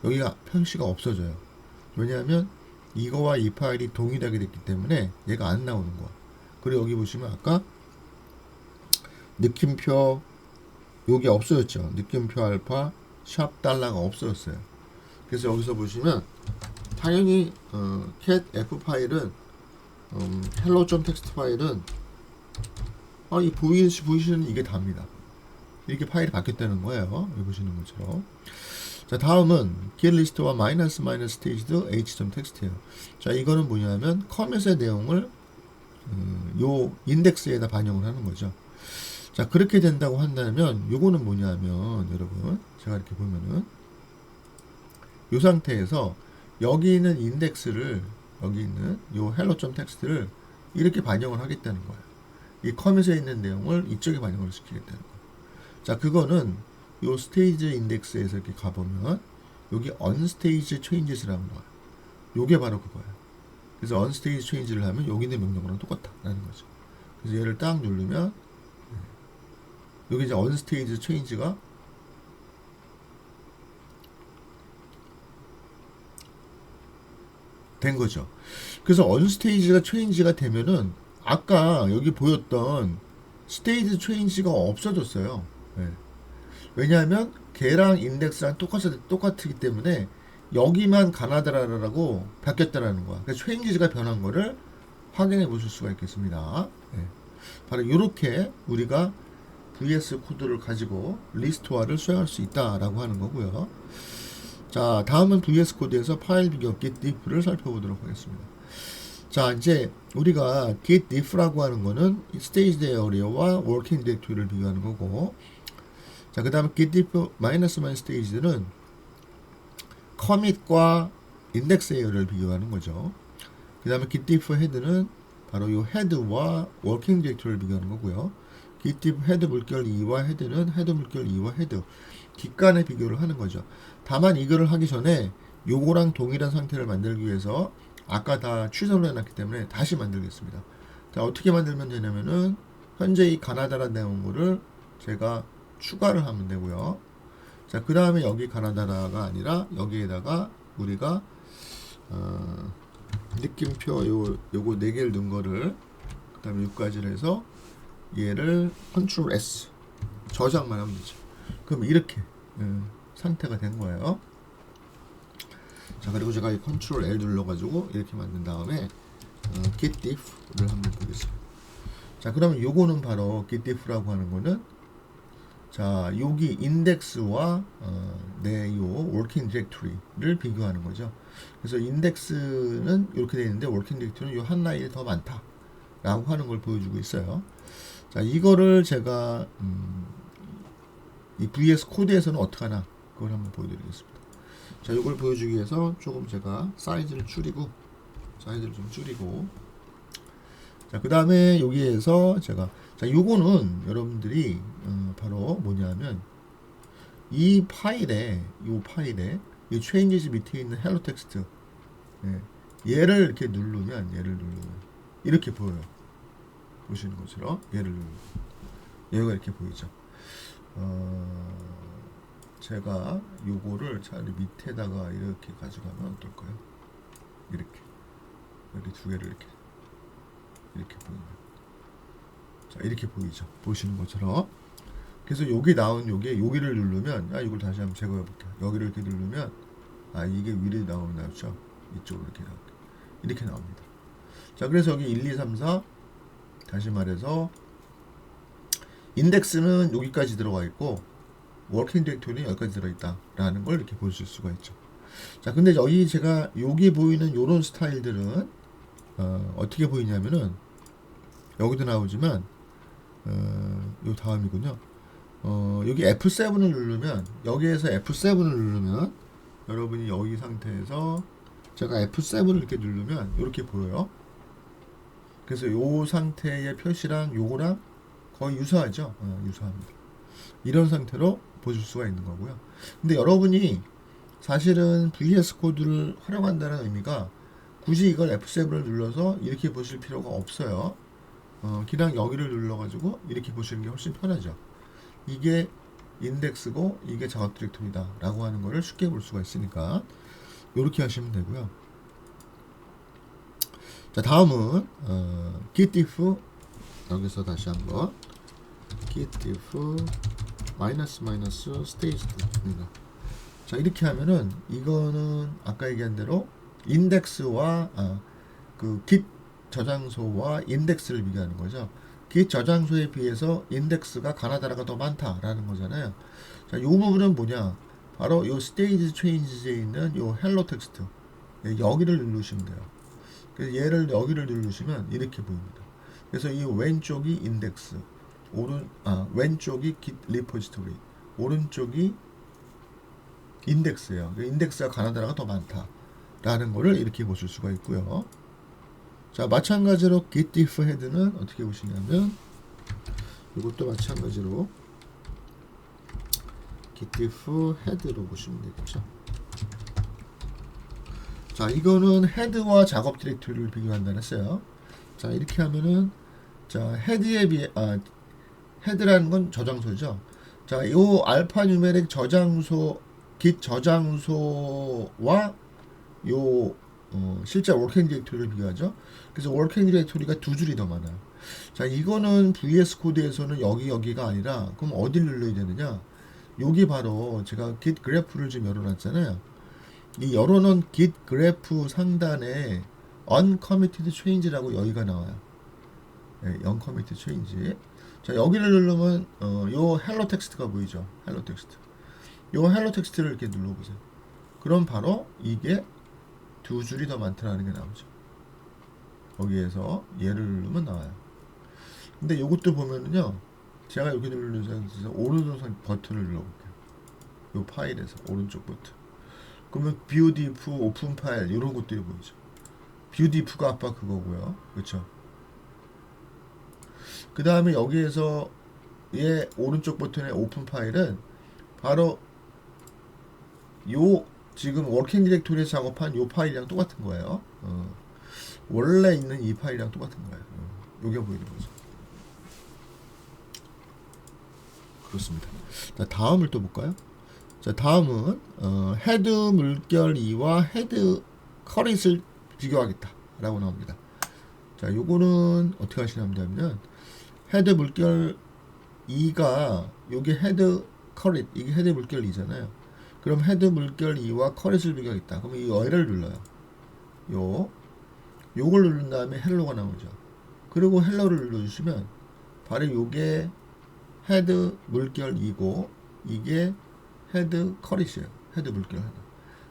[SPEAKER 1] 여기가 표시가 없어져요. 왜냐하면 이거와 이 파일이 동일하게 됐기 때문에 얘가 안 나오는 거야. 그리고 여기 보시면 아까 느낌표 여기 없어졌죠. 느낌표 알파 샵 달러가 없어졌어요. 그래서 여기서 보시면 당연히 cat f 파일은 hello.txt 파일은 이 보이시는 이게 답니다. 이렇게 파일이 바뀌었다는 거예요. 여기 보시는 것처럼. 자, 다음은 git list와 minus staged h.text예요. 자, 이거는 뭐냐면 커밋의 내용을 요 인덱스에다 반영을 하는 거죠. 자, 그렇게 된다고 한다면 요거는 뭐냐면 여러분 제가 이렇게 보면은 요 상태에서 여기 있는 인덱스를 여기 있는 요 hello.text를 이렇게 반영을 하겠다는 거예요. 이 커밋에 있는 내용을 이쪽에 반영을 시키겠다는 거예요. 자, 그거는 요 스테이지 인덱스에서 이렇게 가보면 여기 언스테이지 체인지스라는 거야. 요게 바로 그거예요. 그래서 언스테이지 체인지를 하면 여기 있는 명령어랑 똑같다라는 거죠. 그래서 얘를 딱 누르면 여기 이제 언스테이지 체인지가 된 거죠. 그래서 언스테이지가 체인지가 되면은 아까 여기 보였던 스테이지 체인지가 없어졌어요. 네. 왜냐하면 걔랑 인덱스랑 똑같기 때문에 여기만 가나다라고 바뀌었다라는 거야. 그래서 체인지가 변한 거를 확인해 보실 수가 있겠습니다. 네. 바로 이렇게 우리가 VS 코드를 가지고 리스트화를 수행할 수 있다라고 하는 거고요. 자, 다음은 VS 코드에서 파일 비교 git diff를 살펴보도록 하겠습니다. 자, 이제 우리가 git diff라고 하는 거는 staged area와 working directory를 비교하는 거고, 자, 그 다음에 git diff -staged는 commit과 index area를 비교하는 거죠. 그 다음에 git diff head는 바로 이 head와 working directory를 비교하는 거고요. git diff head 물결 2와 head는 head 물결 2와 head 뒷 간의 비교를 하는 거죠. 다만 이거를 하기 전에 요거랑 동일한 상태를 만들기 위해서 아까 다 취소를 해놨기 때문에 다시 만들겠습니다. 자, 어떻게 만들면 되냐면은 현재 이 가나다라 내용물을 제가 추가를 하면 되고요. 자, 그 다음에 여기 가나다라가 아니라 여기에다가 우리가 느낌표 요거 4개를 넣은 거를 그 다음에 6가지를 해서 얘를 컨트롤 S 저장만 하면 되죠. 그럼 이렇게 상태가 된 거예요. 자, 그리고 제가 이 컨트롤 L 눌러가지고 이렇게 만든 다음에 git diff를 한번 보겠습니다. 자, 그러면 요거는 바로 git diff라고 하는 거는 자, 여기 인덱스와 내 요 working directory를 비교하는 거죠. 그래서 인덱스는 이렇게 되어 있는데 working directory는 요 한 라인이 더 많다 라고 하는 걸 보여주고 있어요. 자, 이거를 제가 이 VS 코드에서는 어떻게 하나 그걸 한번 보여드리겠습니다. 자, 이걸 보여주기 위해서 조금 제가 사이즈를 좀 줄이고 자, 그 다음에 여기에서 제가 자, 요거는 여러분들이 바로 뭐냐면 이 파일에 이 changes 밑에 있는 hello text 얘를 이렇게 누르면 이렇게 보여요. 보시는 것처럼 얘를 누르면 얘가 이렇게 보이죠. 제가 요거를 차라리 밑에다가 이렇게 가져가면 어떨까요? 이렇게 여기 두 개를 이렇게 보이면 자, 이렇게 보이죠. 보시는 것처럼. 그래서 여기 나온 여기를 누르면 이걸 다시 한번 제거해 볼게요. 여기를 이렇게 누르면 이게 위로 나오죠. 이쪽으로 이렇게 나옵니다. 자, 그래서 여기 1, 2, 3, 4 다시 말해서 인덱스는 여기까지 들어가 있고 워킹 디렉토리는 여기까지 들어있다 라는 걸 이렇게 보실 수가 있죠. 자, 근데 제가 여기 보이는 요런 스타일들은 어떻게 보이냐면은 여기도 나오지만 요 다음이군요. 여기 F7을 누르면 여기에서 F7을 누르면 여러분이 여기 상태에서 제가 F7을 이렇게 누르면 이렇게 보여요. 그래서 요 상태의 표시랑 요거랑 거의 유사하죠. 유사합니다. 이런 상태로 보실 수가 있는 거고요. 근데 여러분이 사실은 VS 코드를 활용한다는 의미가 굳이 이걸 F7을 눌러서 이렇게 보실 필요가 없어요. 그냥 여기를 눌러가지고 이렇게 보시는 게 훨씬 편하죠. 이게 인덱스고 이게 작업 디렉토리다 라고 하는 거를 쉽게 볼 수가 있으니까 이렇게 하시면 되고요. 자, 다음은 git diff 여기서 다시 한번 git diff -staged입니다. 자, 이렇게 하면은 이거는 아까 얘기한 대로 인덱스와 그 git 저장소와 인덱스를 비교하는 거죠. git 저장소에 비해서 인덱스가 가나다라가 더 많다라는 거잖아요. 자, 이 부분은 뭐냐? 바로 이 stage changes에 있는 이 hello text 여기를 누르시면 돼요. 그래서 얘를 여기를 누르시면 이렇게 보입니다. 그래서 이 왼쪽이 인덱스, 왼쪽이 git repository, 오른쪽이 인덱스예요. 인덱스가 가나다라가 더 많다라는 거를 이렇게 보실 수가 있고요. 자, 마찬가지로 git diff head는 어떻게 보시냐면 이것도 마찬가지로 git head로 보시면 되겠죠. 자, 이거는 헤드와 작업 디렉토리를 비교한다 했어요. 자, 이렇게 하면은 자, 헤드라는 건 저장소죠. 자, 요 알파 뉴메릭 저장소 git 저장소와 요 실제 워킹 디렉토리를 비교하죠. 그래서 워킹 디렉토리가 두 줄이 더 많아요. 자, 이거는 VS 코드에서는 여기가 아니라 그럼 어디를 눌러야 되느냐? 여기 바로 제가 git 그래프를 지금 열어놨잖아요. 이 열어놓은 git 그래프 상단에 uncommitted change라고 여기가 나와요. 네, uncommitted change. 자, 여기를 누르면 요 헬로 텍스트가 보이죠. 헬로 텍스트. 요 헬로 텍스트를 이렇게 눌러보세요. 그럼 바로 이게 두 줄이 더 많다는 게 나오죠. 거기에서 얘를 누르면 나와요. 근데 요것도 보면은요, 제가 여기 누르면서 오른쪽 버튼을 눌러볼게요. 요 파일에서 오른쪽 버튼. 그러면 view diff, 오픈 파일 이런 것들이 보이죠. view diff가 아까 그거고요. 그렇죠? 그 다음에 여기에서 얘 오른쪽 버튼의 오픈 파일은 바로 요 지금 워킹 디렉토리에서 작업한 요 파일이랑 똑같은 거예요. 원래 있는 이 파일이랑 똑같은 거예요. 요게 보이는 거죠. 그렇습니다. 자, 다음을 또 볼까요? 자, 다음은 헤드 물결 2와 헤드 커릿을 비교하겠다 라고 나옵니다. 자, 요거는 어떻게 하시냐면 헤드 물결 2가 요게 헤드 커릿, 이게 헤드 물결 2잖아요. 그럼 헤드 물결 2와 커릿을 비교하겠다. 그러면 이 어를 눌러요. 요걸 누른 다음에 헬로가 나오죠. 그리고 헬로를 눌러주시면 바로 요게 헤드 물결 2고 이게 헤드 커릿이에요. 헤드 물결 하나.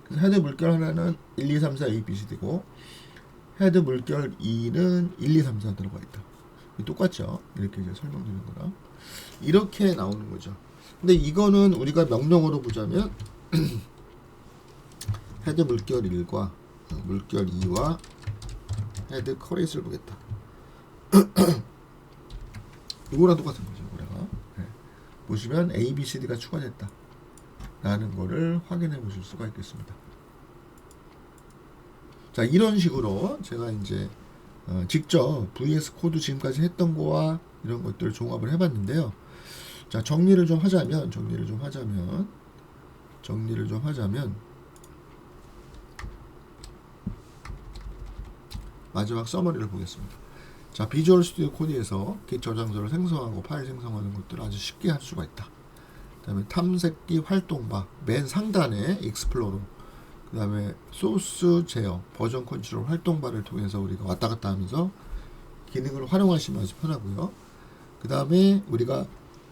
[SPEAKER 1] 그래서 헤드 물결 하나는 1, 2, 3, 4, A, B, C, D고 헤드 물결 2는 1, 2, 3, 4 들어가 있다. 똑같죠? 이렇게 이제 설명드리는 거라. 이렇게 나오는 거죠. 근데 이거는 우리가 명령어로 보자면 헤드 물결 1과 물결 2와 헤드 커릿을 보겠다. 이거랑 똑같은 거죠. 이거랑. 네. 보시면 A, B, C, D가 추가됐다 라는 거를 확인해 보실 수가 있겠습니다. 자, 이런 식으로 제가 이제 직접 VS 코드 지금까지 했던 거와 이런 것들을 종합을 해봤는데요. 자, 정리를 좀 하자면 마지막 서머리를 보겠습니다. 자, 비주얼 스튜디오 코드에서 git 저장소를 생성하고 파일 생성하는 것들을 아주 쉽게 할 수가 있다. 그 다음에 탐색기 활동바 맨 상단에 익스플로러, 그 다음에 소스 제어, 버전 컨트롤 활동바를 통해서 우리가 왔다 갔다 하면서 기능을 활용하시면 아주 편하고요. 그 다음에 우리가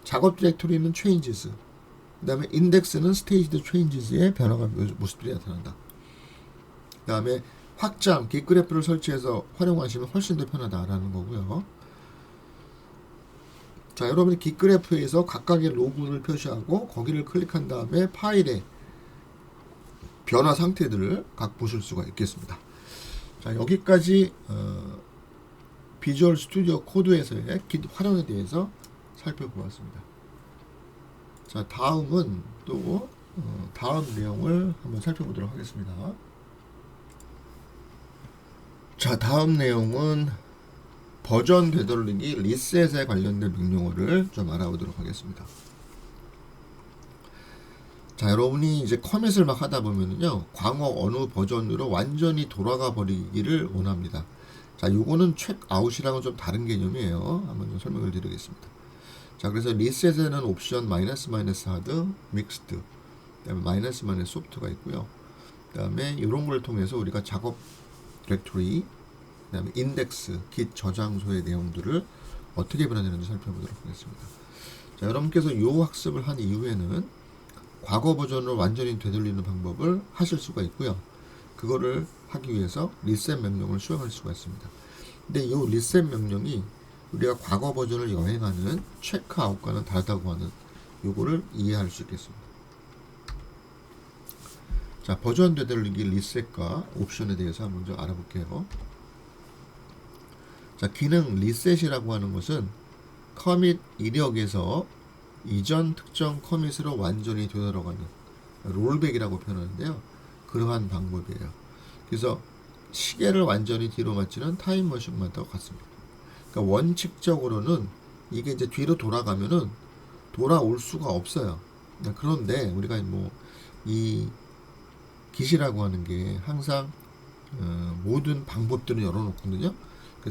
[SPEAKER 1] 작업 디렉토리는 changes, 그 다음에 인덱스는 staged changes의 변화가 모습들이 나타난다. 그 다음에 확장, git 그래프를 설치해서 활용하시면 훨씬 더 편하다라는 거고요. 자, 여러분이 git 그래프에서 각각의 로그를 표시하고 거기를 클릭한 다음에 파일의 변화 상태들을 각 보실 수가 있겠습니다. 자, 여기까지 비주얼 스튜디오 코드에서의 git 활용에 대해서 살펴보았습니다. 자, 다음은 또 다음 내용을 한번 살펴보도록 하겠습니다. 자, 다음 내용은 버전 되돌리기 리셋에 관련된 명령어를 좀 알아보도록 하겠습니다. 자, 여러분이 이제 커밋을 막 하다 보면은요, 광어 어느 버전으로 완전히 돌아가 버리기를 원합니다. 자, 요거는 체크아웃이랑은 좀 다른 개념이에요. 한번 좀 설명을 드리겠습니다. 자, 그래서 리셋에는 옵션 마이너스 하드, 믹스드, 그다음에 마이너스 소프트가 있고요. 그다음에 이런 걸 통해서 우리가 작업 디렉토리, 그 다음에 인덱스, git 저장소의 내용들을 어떻게 변환되는지 살펴보도록 하겠습니다. 자, 여러분께서 이 학습을 한 이후에는 과거 버전으로 완전히 되돌리는 방법을 하실 수가 있고요. 그거를 하기 위해서 리셋 명령을 수행할 수가 있습니다. 근데 이 리셋 명령이 우리가 과거 버전을 여행하는 체크아웃과는 다르다고 하는 요거를 이해할 수 있겠습니다. 자, 버전 되돌리기 리셋과 옵션에 대해서 먼저 알아볼게요. 자, 기능 리셋이라고 하는 것은 커밋 이력에서 이전 특정 커밋으로 완전히 되돌아가는 롤백이라고 표현하는데요. 그러한 방법이에요. 그래서 시계를 완전히 뒤로 맞추는 타임머신마다 같습니다. 그러니까 원칙적으로는 이게 이제 뒤로 돌아가면은 돌아올 수가 없어요. 그런데 우리가 뭐 이 기시라고 하는 게 항상 모든 방법들을 열어놓거든요.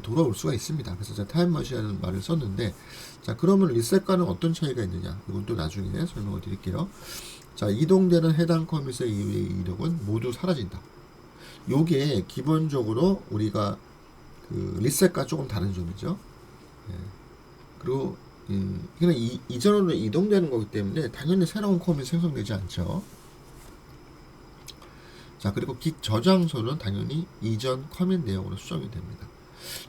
[SPEAKER 1] 돌아올 수가 있습니다. 그래서 제가 타임머신이라는 말을 썼는데, 자, 그러면 리셋과는 어떤 차이가 있느냐? 이건 또 나중에 설명을 드릴게요. 자, 이동되는 해당 커밋의 이후의 이력은 모두 사라진다. 요게 기본적으로 우리가 그 리셋과 조금 다른 점이죠. 예. 그리고 그냥 이전으로 이동되는 거기 때문에 당연히 새로운 커밋이 생성되지 않죠. 자, 그리고 깃 저장소는 당연히 이전 커밋 내용으로 수정이 됩니다.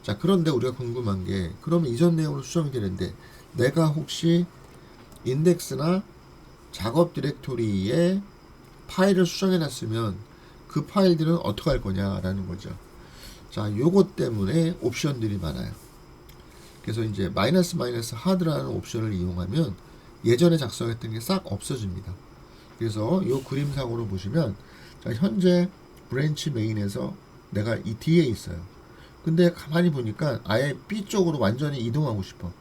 [SPEAKER 1] 자, 그런데 우리가 궁금한 게, 그러면 이전 내용으로 수정이 되는데 내가 혹시 인덱스나 작업 디렉토리에 파일을 수정해 놨으면 그 파일들은 어떻게 할 거냐라는 거죠. 자, 요것 때문에 옵션들이 많아요. 그래서 이제 마이너스 하드라는 옵션을 이용하면 예전에 작성했던 게 싹 없어집니다. 그래서 요 그림상으로 보시면, 자, 현재 브랜치 메인에서 내가 이 뒤에 있어요. 근데 가만히 보니까 아예 B 쪽으로 완전히 이동하고 싶어.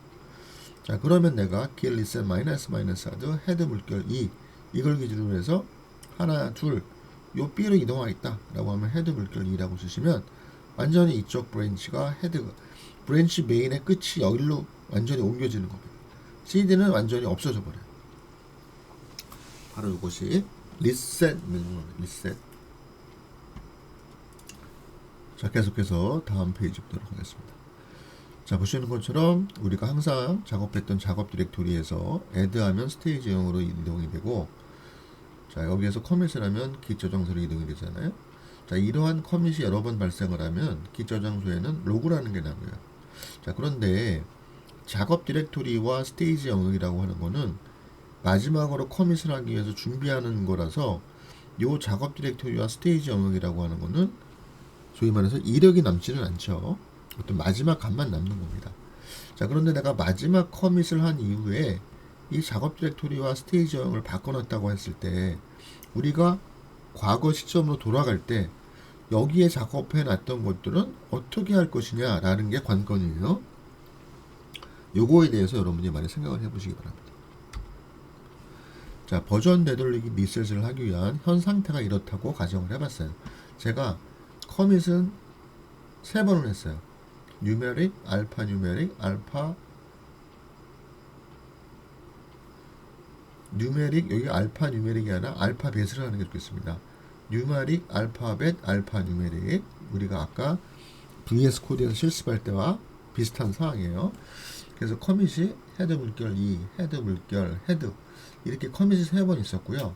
[SPEAKER 1] 자, 그러면 내가 길 리셋 마이너스 하드 헤드 물결 2 이걸 기준으로 해서 하나 둘 요 B로 이동하겠다 라고 하면 헤드 물결 2라고 쓰시면 완전히 이쪽 브랜치가 브랜치 메인의 끝이 여기로 완전히 옮겨지는 겁니다. CD는 완전히 없어져 버려요. 바로 이것이 리셋 명령, 리셋. 자, 계속해서 다음 페이지 보도록 하겠습니다. 자, 보시는 것처럼 우리가 항상 작업했던 작업 디렉토리에서 add하면 스테이지형으로 이동이 되고, 자, 여기에서 커밋을 하면 깃 저장소로 이동이 되잖아요. 자, 이러한 커밋이 여러 번 발생을 하면 깃 저장소에는 로그라는 게 나와요. 자, 그런데 작업 디렉토리와 스테이지 영역이라고 하는 거는 마지막으로 커밋을 하기 위해서 준비하는 거라서, 요 작업 디렉토리와 스테이지 영역이라고 하는 거는 소위 말해서 이력이 남지는 않죠. 어떤 마지막 값만 남는 겁니다. 자, 그런데 내가 마지막 커밋을 한 이후에 이 작업 디렉토리와 스테이지 영역을 바꿔놨다고 했을 때, 우리가 과거 시점으로 돌아갈 때 여기에 작업해 놨던 것들은 어떻게 할 것이냐 라는 게 관건이에요. 요거에 대해서 여러분이 많이 생각을 해보시기 바랍니다. 자, 버전 되돌리기 리셋을 하기 위한 현 상태가 이렇다고 가정을 해봤어요. 제가 커밋은 3번을 했어요. 뉴메릭, 알파 뉴메릭, 뉴메릭, 여기 알파 뉴메릭이 아니라 알파벳을 하는 게 좋겠습니다. 뉴메릭, 알파벳, 알파 뉴메릭. 우리가 아까 VS 코드에서 실습할 때와 비슷한 상황이에요. 그래서 커밋이 헤드 물결 2, 헤드 물결, 헤드 이렇게 커밋이 3번 있었고요.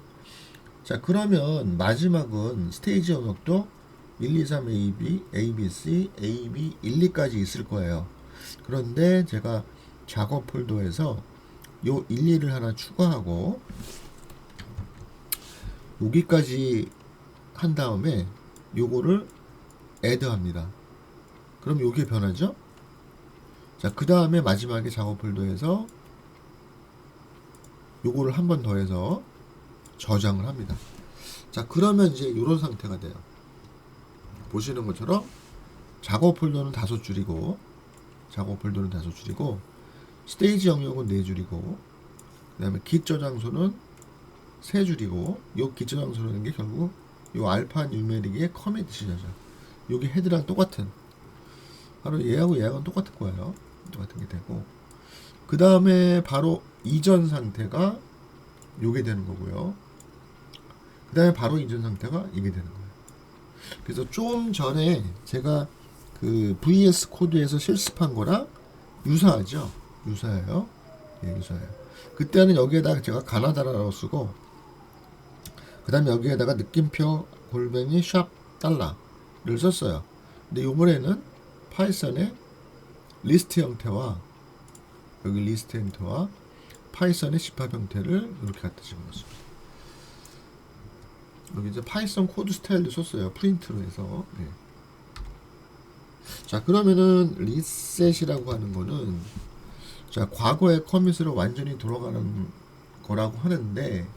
[SPEAKER 1] 자, 그러면 마지막은 스테이지 영역도 1, 2, 3, AB, ABC, AB, 1, 2까지 있을 거예요. 그런데 제가 작업 폴더에서 요 1, 2를 하나 추가하고 여기까지 한 다음에 요거를 add 합니다. 그럼 요게 변하죠? 자, 그 다음에 마지막에 작업 폴더에서 요거를 한 번 더 해서 저장을 합니다. 자, 그러면 이제 이런 상태가 돼요. 보시는 것처럼 작업 폴더는 5줄이고, 스테이지 영역은 4줄이고, 그 다음에 깃 저장소는 3줄이고, 요 깃 저장소라는 게 결국 요 알파 뉴메릭의 커밋 시저죠. 요게 헤드랑 똑같은, 바로 얘하고 얘하고는 똑같은 거예요. 똑같은 게 되고, 그 다음에 바로 이전 상태가 요게 되는 거고요. 그 다음에 바로 이전 상태가 이게 되는 거예요. 그래서 좀 전에 제가 그 VS 코드에서 실습한 거랑 유사하죠. 유사해요. 예, 유사해요. 그때는 여기에다가 제가 가나다라고 쓰고, 그 다음에 여기에다가 느낌표 골뱅이 샵 달러를 썼어요. 근데 요번에는 파이썬의 리스트 형태와 여기 리스트 형태와 파이썬의 집합 형태를 이렇게 갖다 집어넣습니다. 여기 이제 파이썬 코드 스타일도 썼어요. 프린트로 해서. 네. 자, 그러면은 리셋이라고 하는 거는 자, 과거의 커밋으로 완전히 돌아가는 거라고 하는데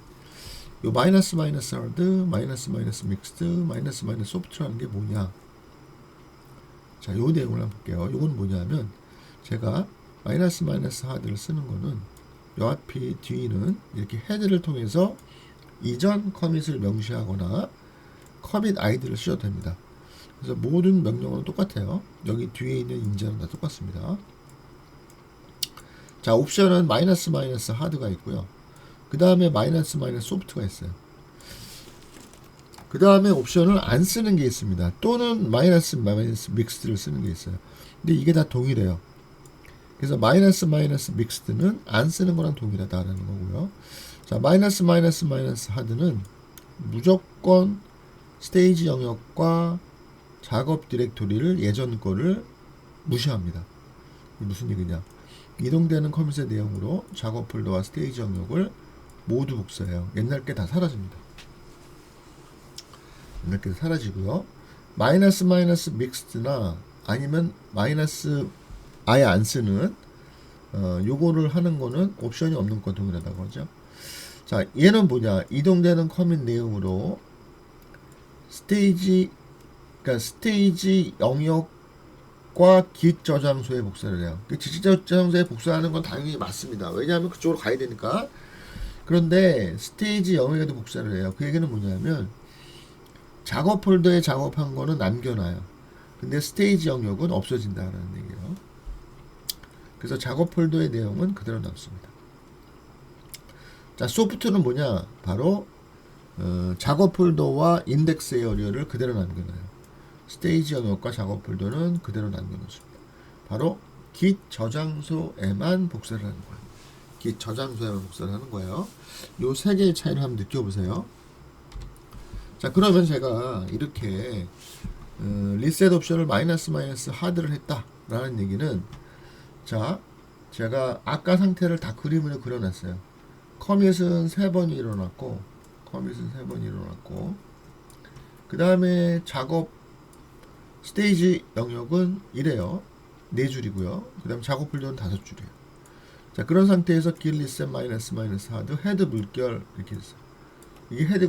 [SPEAKER 1] 요 마이너스 마이너스 하드, 마이너스 마이너스 믹스드, 마이너스 마이너스 소프트라는 게 뭐냐? 자, 요 내용을 한번 볼게요. 요건 뭐냐면 제가 마이너스 마이너스 하드를 쓰는 거는 요 앞이 뒤는 이렇게 헤드를 통해서 이전 커밋을 명시하거나 커밋 아이디를 쓰셔도 됩니다. 그래서 모든 명령어는 똑같아요. 여기 뒤에 있는 인자는 다 똑같습니다. 자, 옵션은 마이너스 마이너스 하드가 있고요. 그 다음에 마이너스 마이너스 소프트가 있어요. 그 다음에 옵션을 안 쓰는 게 있습니다. 또는 마이너스 마이너스 믹스드를 쓰는 게 있어요. 근데 이게 다 동일해요. 그래서 마이너스 마이너스 믹스드는 안 쓰는 거랑 동일하다라는 거고요. 자, 마이너스 마이너스 마이너스 하드는 무조건 스테이지 영역과 작업 디렉토리를 예전 거를 무시합니다. 이게 무슨 얘기냐? 이동되는 커밋의 내용으로 작업 폴더와 스테이지 영역을 모두 복사해요. 옛날 게 다 사라집니다. 옛날 게 다 사라지고요. 마이너스 마이너스 믹스드나 아니면 마이너스 아예 안 쓰는 요거를 하는 거는 옵션이 없는 건 동일하다고 하죠. 자, 얘는 뭐냐? 이동되는 커밋 내용으로 스테이지 영역과 git 저장소에 복사를 해요. git 저장소에 복사하는 건 당연히 맞습니다. 왜냐하면 그쪽으로 가야 되니까. 그런데 스테이지 영역에도 복사를 해요. 그 얘기는 뭐냐면 작업 폴더에 작업한 거는 남겨놔요. 근데 스테이지 영역은 없어진다라는 얘기예요. 그래서 작업 폴더의 내용은 그대로 남습니다. 자, 소프트는 뭐냐? 바로 작업 폴더와 인덱스 에어리어를 그대로 남겨놔요. 스테이지 영역과 작업 폴더는 그대로 남겨놓습니다. 바로 git 저장소에만 복사를 하는 거예요. git 저장소에만 복사를 하는 거예요. 요 세 개의 차이를 한번 느껴보세요. 자, 그러면 제가 이렇게 리셋 옵션을 마이너스 마이너스 하드를 했다라는 얘기는, 자, 제가 아까 상태를 다 그림으로 그려놨어요. 커밋은 3번이 일어났고, 그 다음에 작업 스테이지 영역은 이래요. 4줄이고요. 그 다음에 작업 폴더는 5줄이에요. 자, 그런 상태에서 git reset 마이너스 마이너스 하드 헤드 물결 이렇게 했어요. 이게 헤드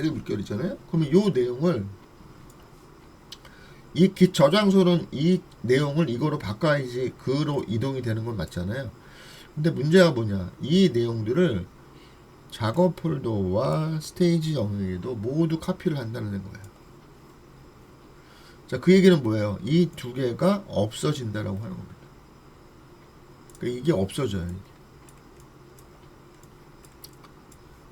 [SPEAKER 1] 물결이잖아요. 그러면 요 내용을 이 git 저장소는 이 내용을 이거로 바꿔야지 그로 이동이 되는 건 맞잖아요. 근데 문제가 뭐냐? 이 내용들을 작업 폴더와 스테이지 영역에도 모두 카피를 한다는 거예요. 자, 그 얘기는 뭐예요? 이 두 개가 없어진다라고 하는 겁니다. 그러니까 이게 없어져요.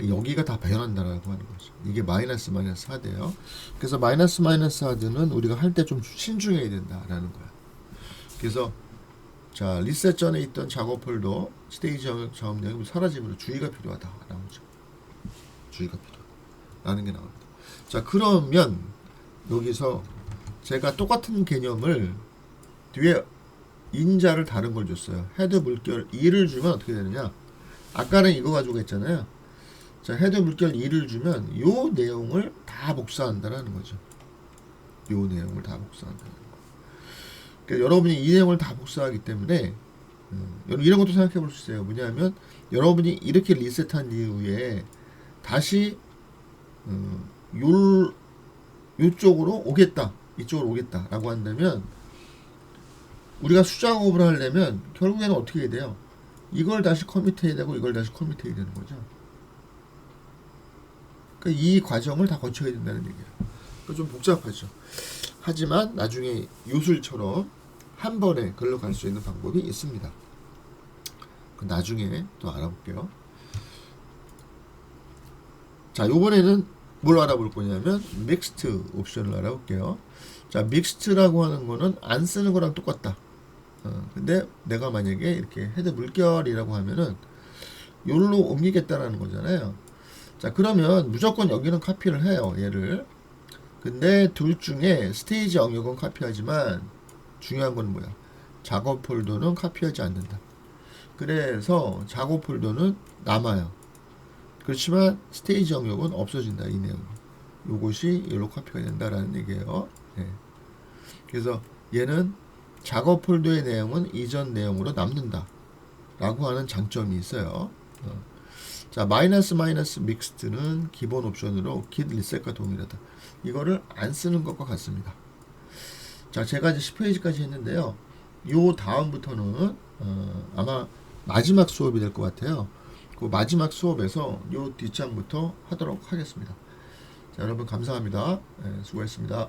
[SPEAKER 1] 여기가 다 변한다라고 하는 거죠. 이게 마이너스 마이너스 하드예요. 그래서 마이너스 마이너스 하드는 우리가 할 때 좀 신중해야 된다라는 거야. 그래서 자, 리셋 전에 있던 작업 폴더 스테이지 영역 작업 내용이 사라짐으로 주의가 필요하다 나오죠. 주의가 필요하다라는 게 나옵니다. 자, 그러면 여기서 제가 똑같은 개념을 뒤에 인자를 다른 걸 줬어요. 헤드 물결 2를 주면 어떻게 되느냐? 아까는 이거 가지고 했잖아요. 자, 헤드 물결 2를 주면 요 내용을 다 복사한다라는 거죠. 요 내용을 다 복사한다는 거. 그러니까 여러분이 이 내용을 다 복사하기 때문에 여러분 이런 것도 생각해 볼 수 있어요. 뭐냐면 여러분이 이렇게 리셋한 이후에 다시 요쪽으로 오겠다. 이쪽으로 오겠다라고 한다면 우리가 수작업을 하려면 결국에는 어떻게 해야 돼요? 이걸 다시 커밋해야 되고 이걸 다시 커밋해야 되는 거죠. 그러니까 이 과정을 다 거쳐야 된다는 얘기예요. 그러니까 좀 복잡하죠. 하지만 나중에 요술처럼 한 번에 글로 갈 수 있는 방법이 있습니다. 나중에 또 알아볼게요. 자, 요번에는 뭘 알아볼 거냐면 믹스트 옵션을 알아볼게요. 자, 믹스트라고 하는 거는 안 쓰는 거랑 똑같다. 근데 내가 만약에 이렇게 헤드 물결이라고 하면은 요로 옮기겠다라는 거잖아요. 자, 그러면 무조건 여기는 카피를 해요. 얘를. 근데 둘 중에 스테이지 영역은 카피하지만 중요한 건 뭐야? 작업 폴더는 카피하지 않는다. 그래서 작업 폴더는 남아요. 그렇지만 스테이지 영역은 없어진다. 이 내용. 요것이 여기로 카피가 된다라는 얘기예요. 네. 그래서 얘는 작업 폴더의 내용은 이전 내용으로 남는다. 라고 하는 장점이 있어요. 자, 마이너스 믹스드는 기본 옵션으로 git 리셋과 동일하다. 이거를 안 쓰는 것과 같습니다. 자, 제가 이제 10페이지까지 했는데요. 요 다음부터는 아마 마지막 수업이 될 것 같아요. 그 마지막 수업에서 요 뒷장부터 하도록 하겠습니다. 자, 여러분 감사합니다. 수고했습니다.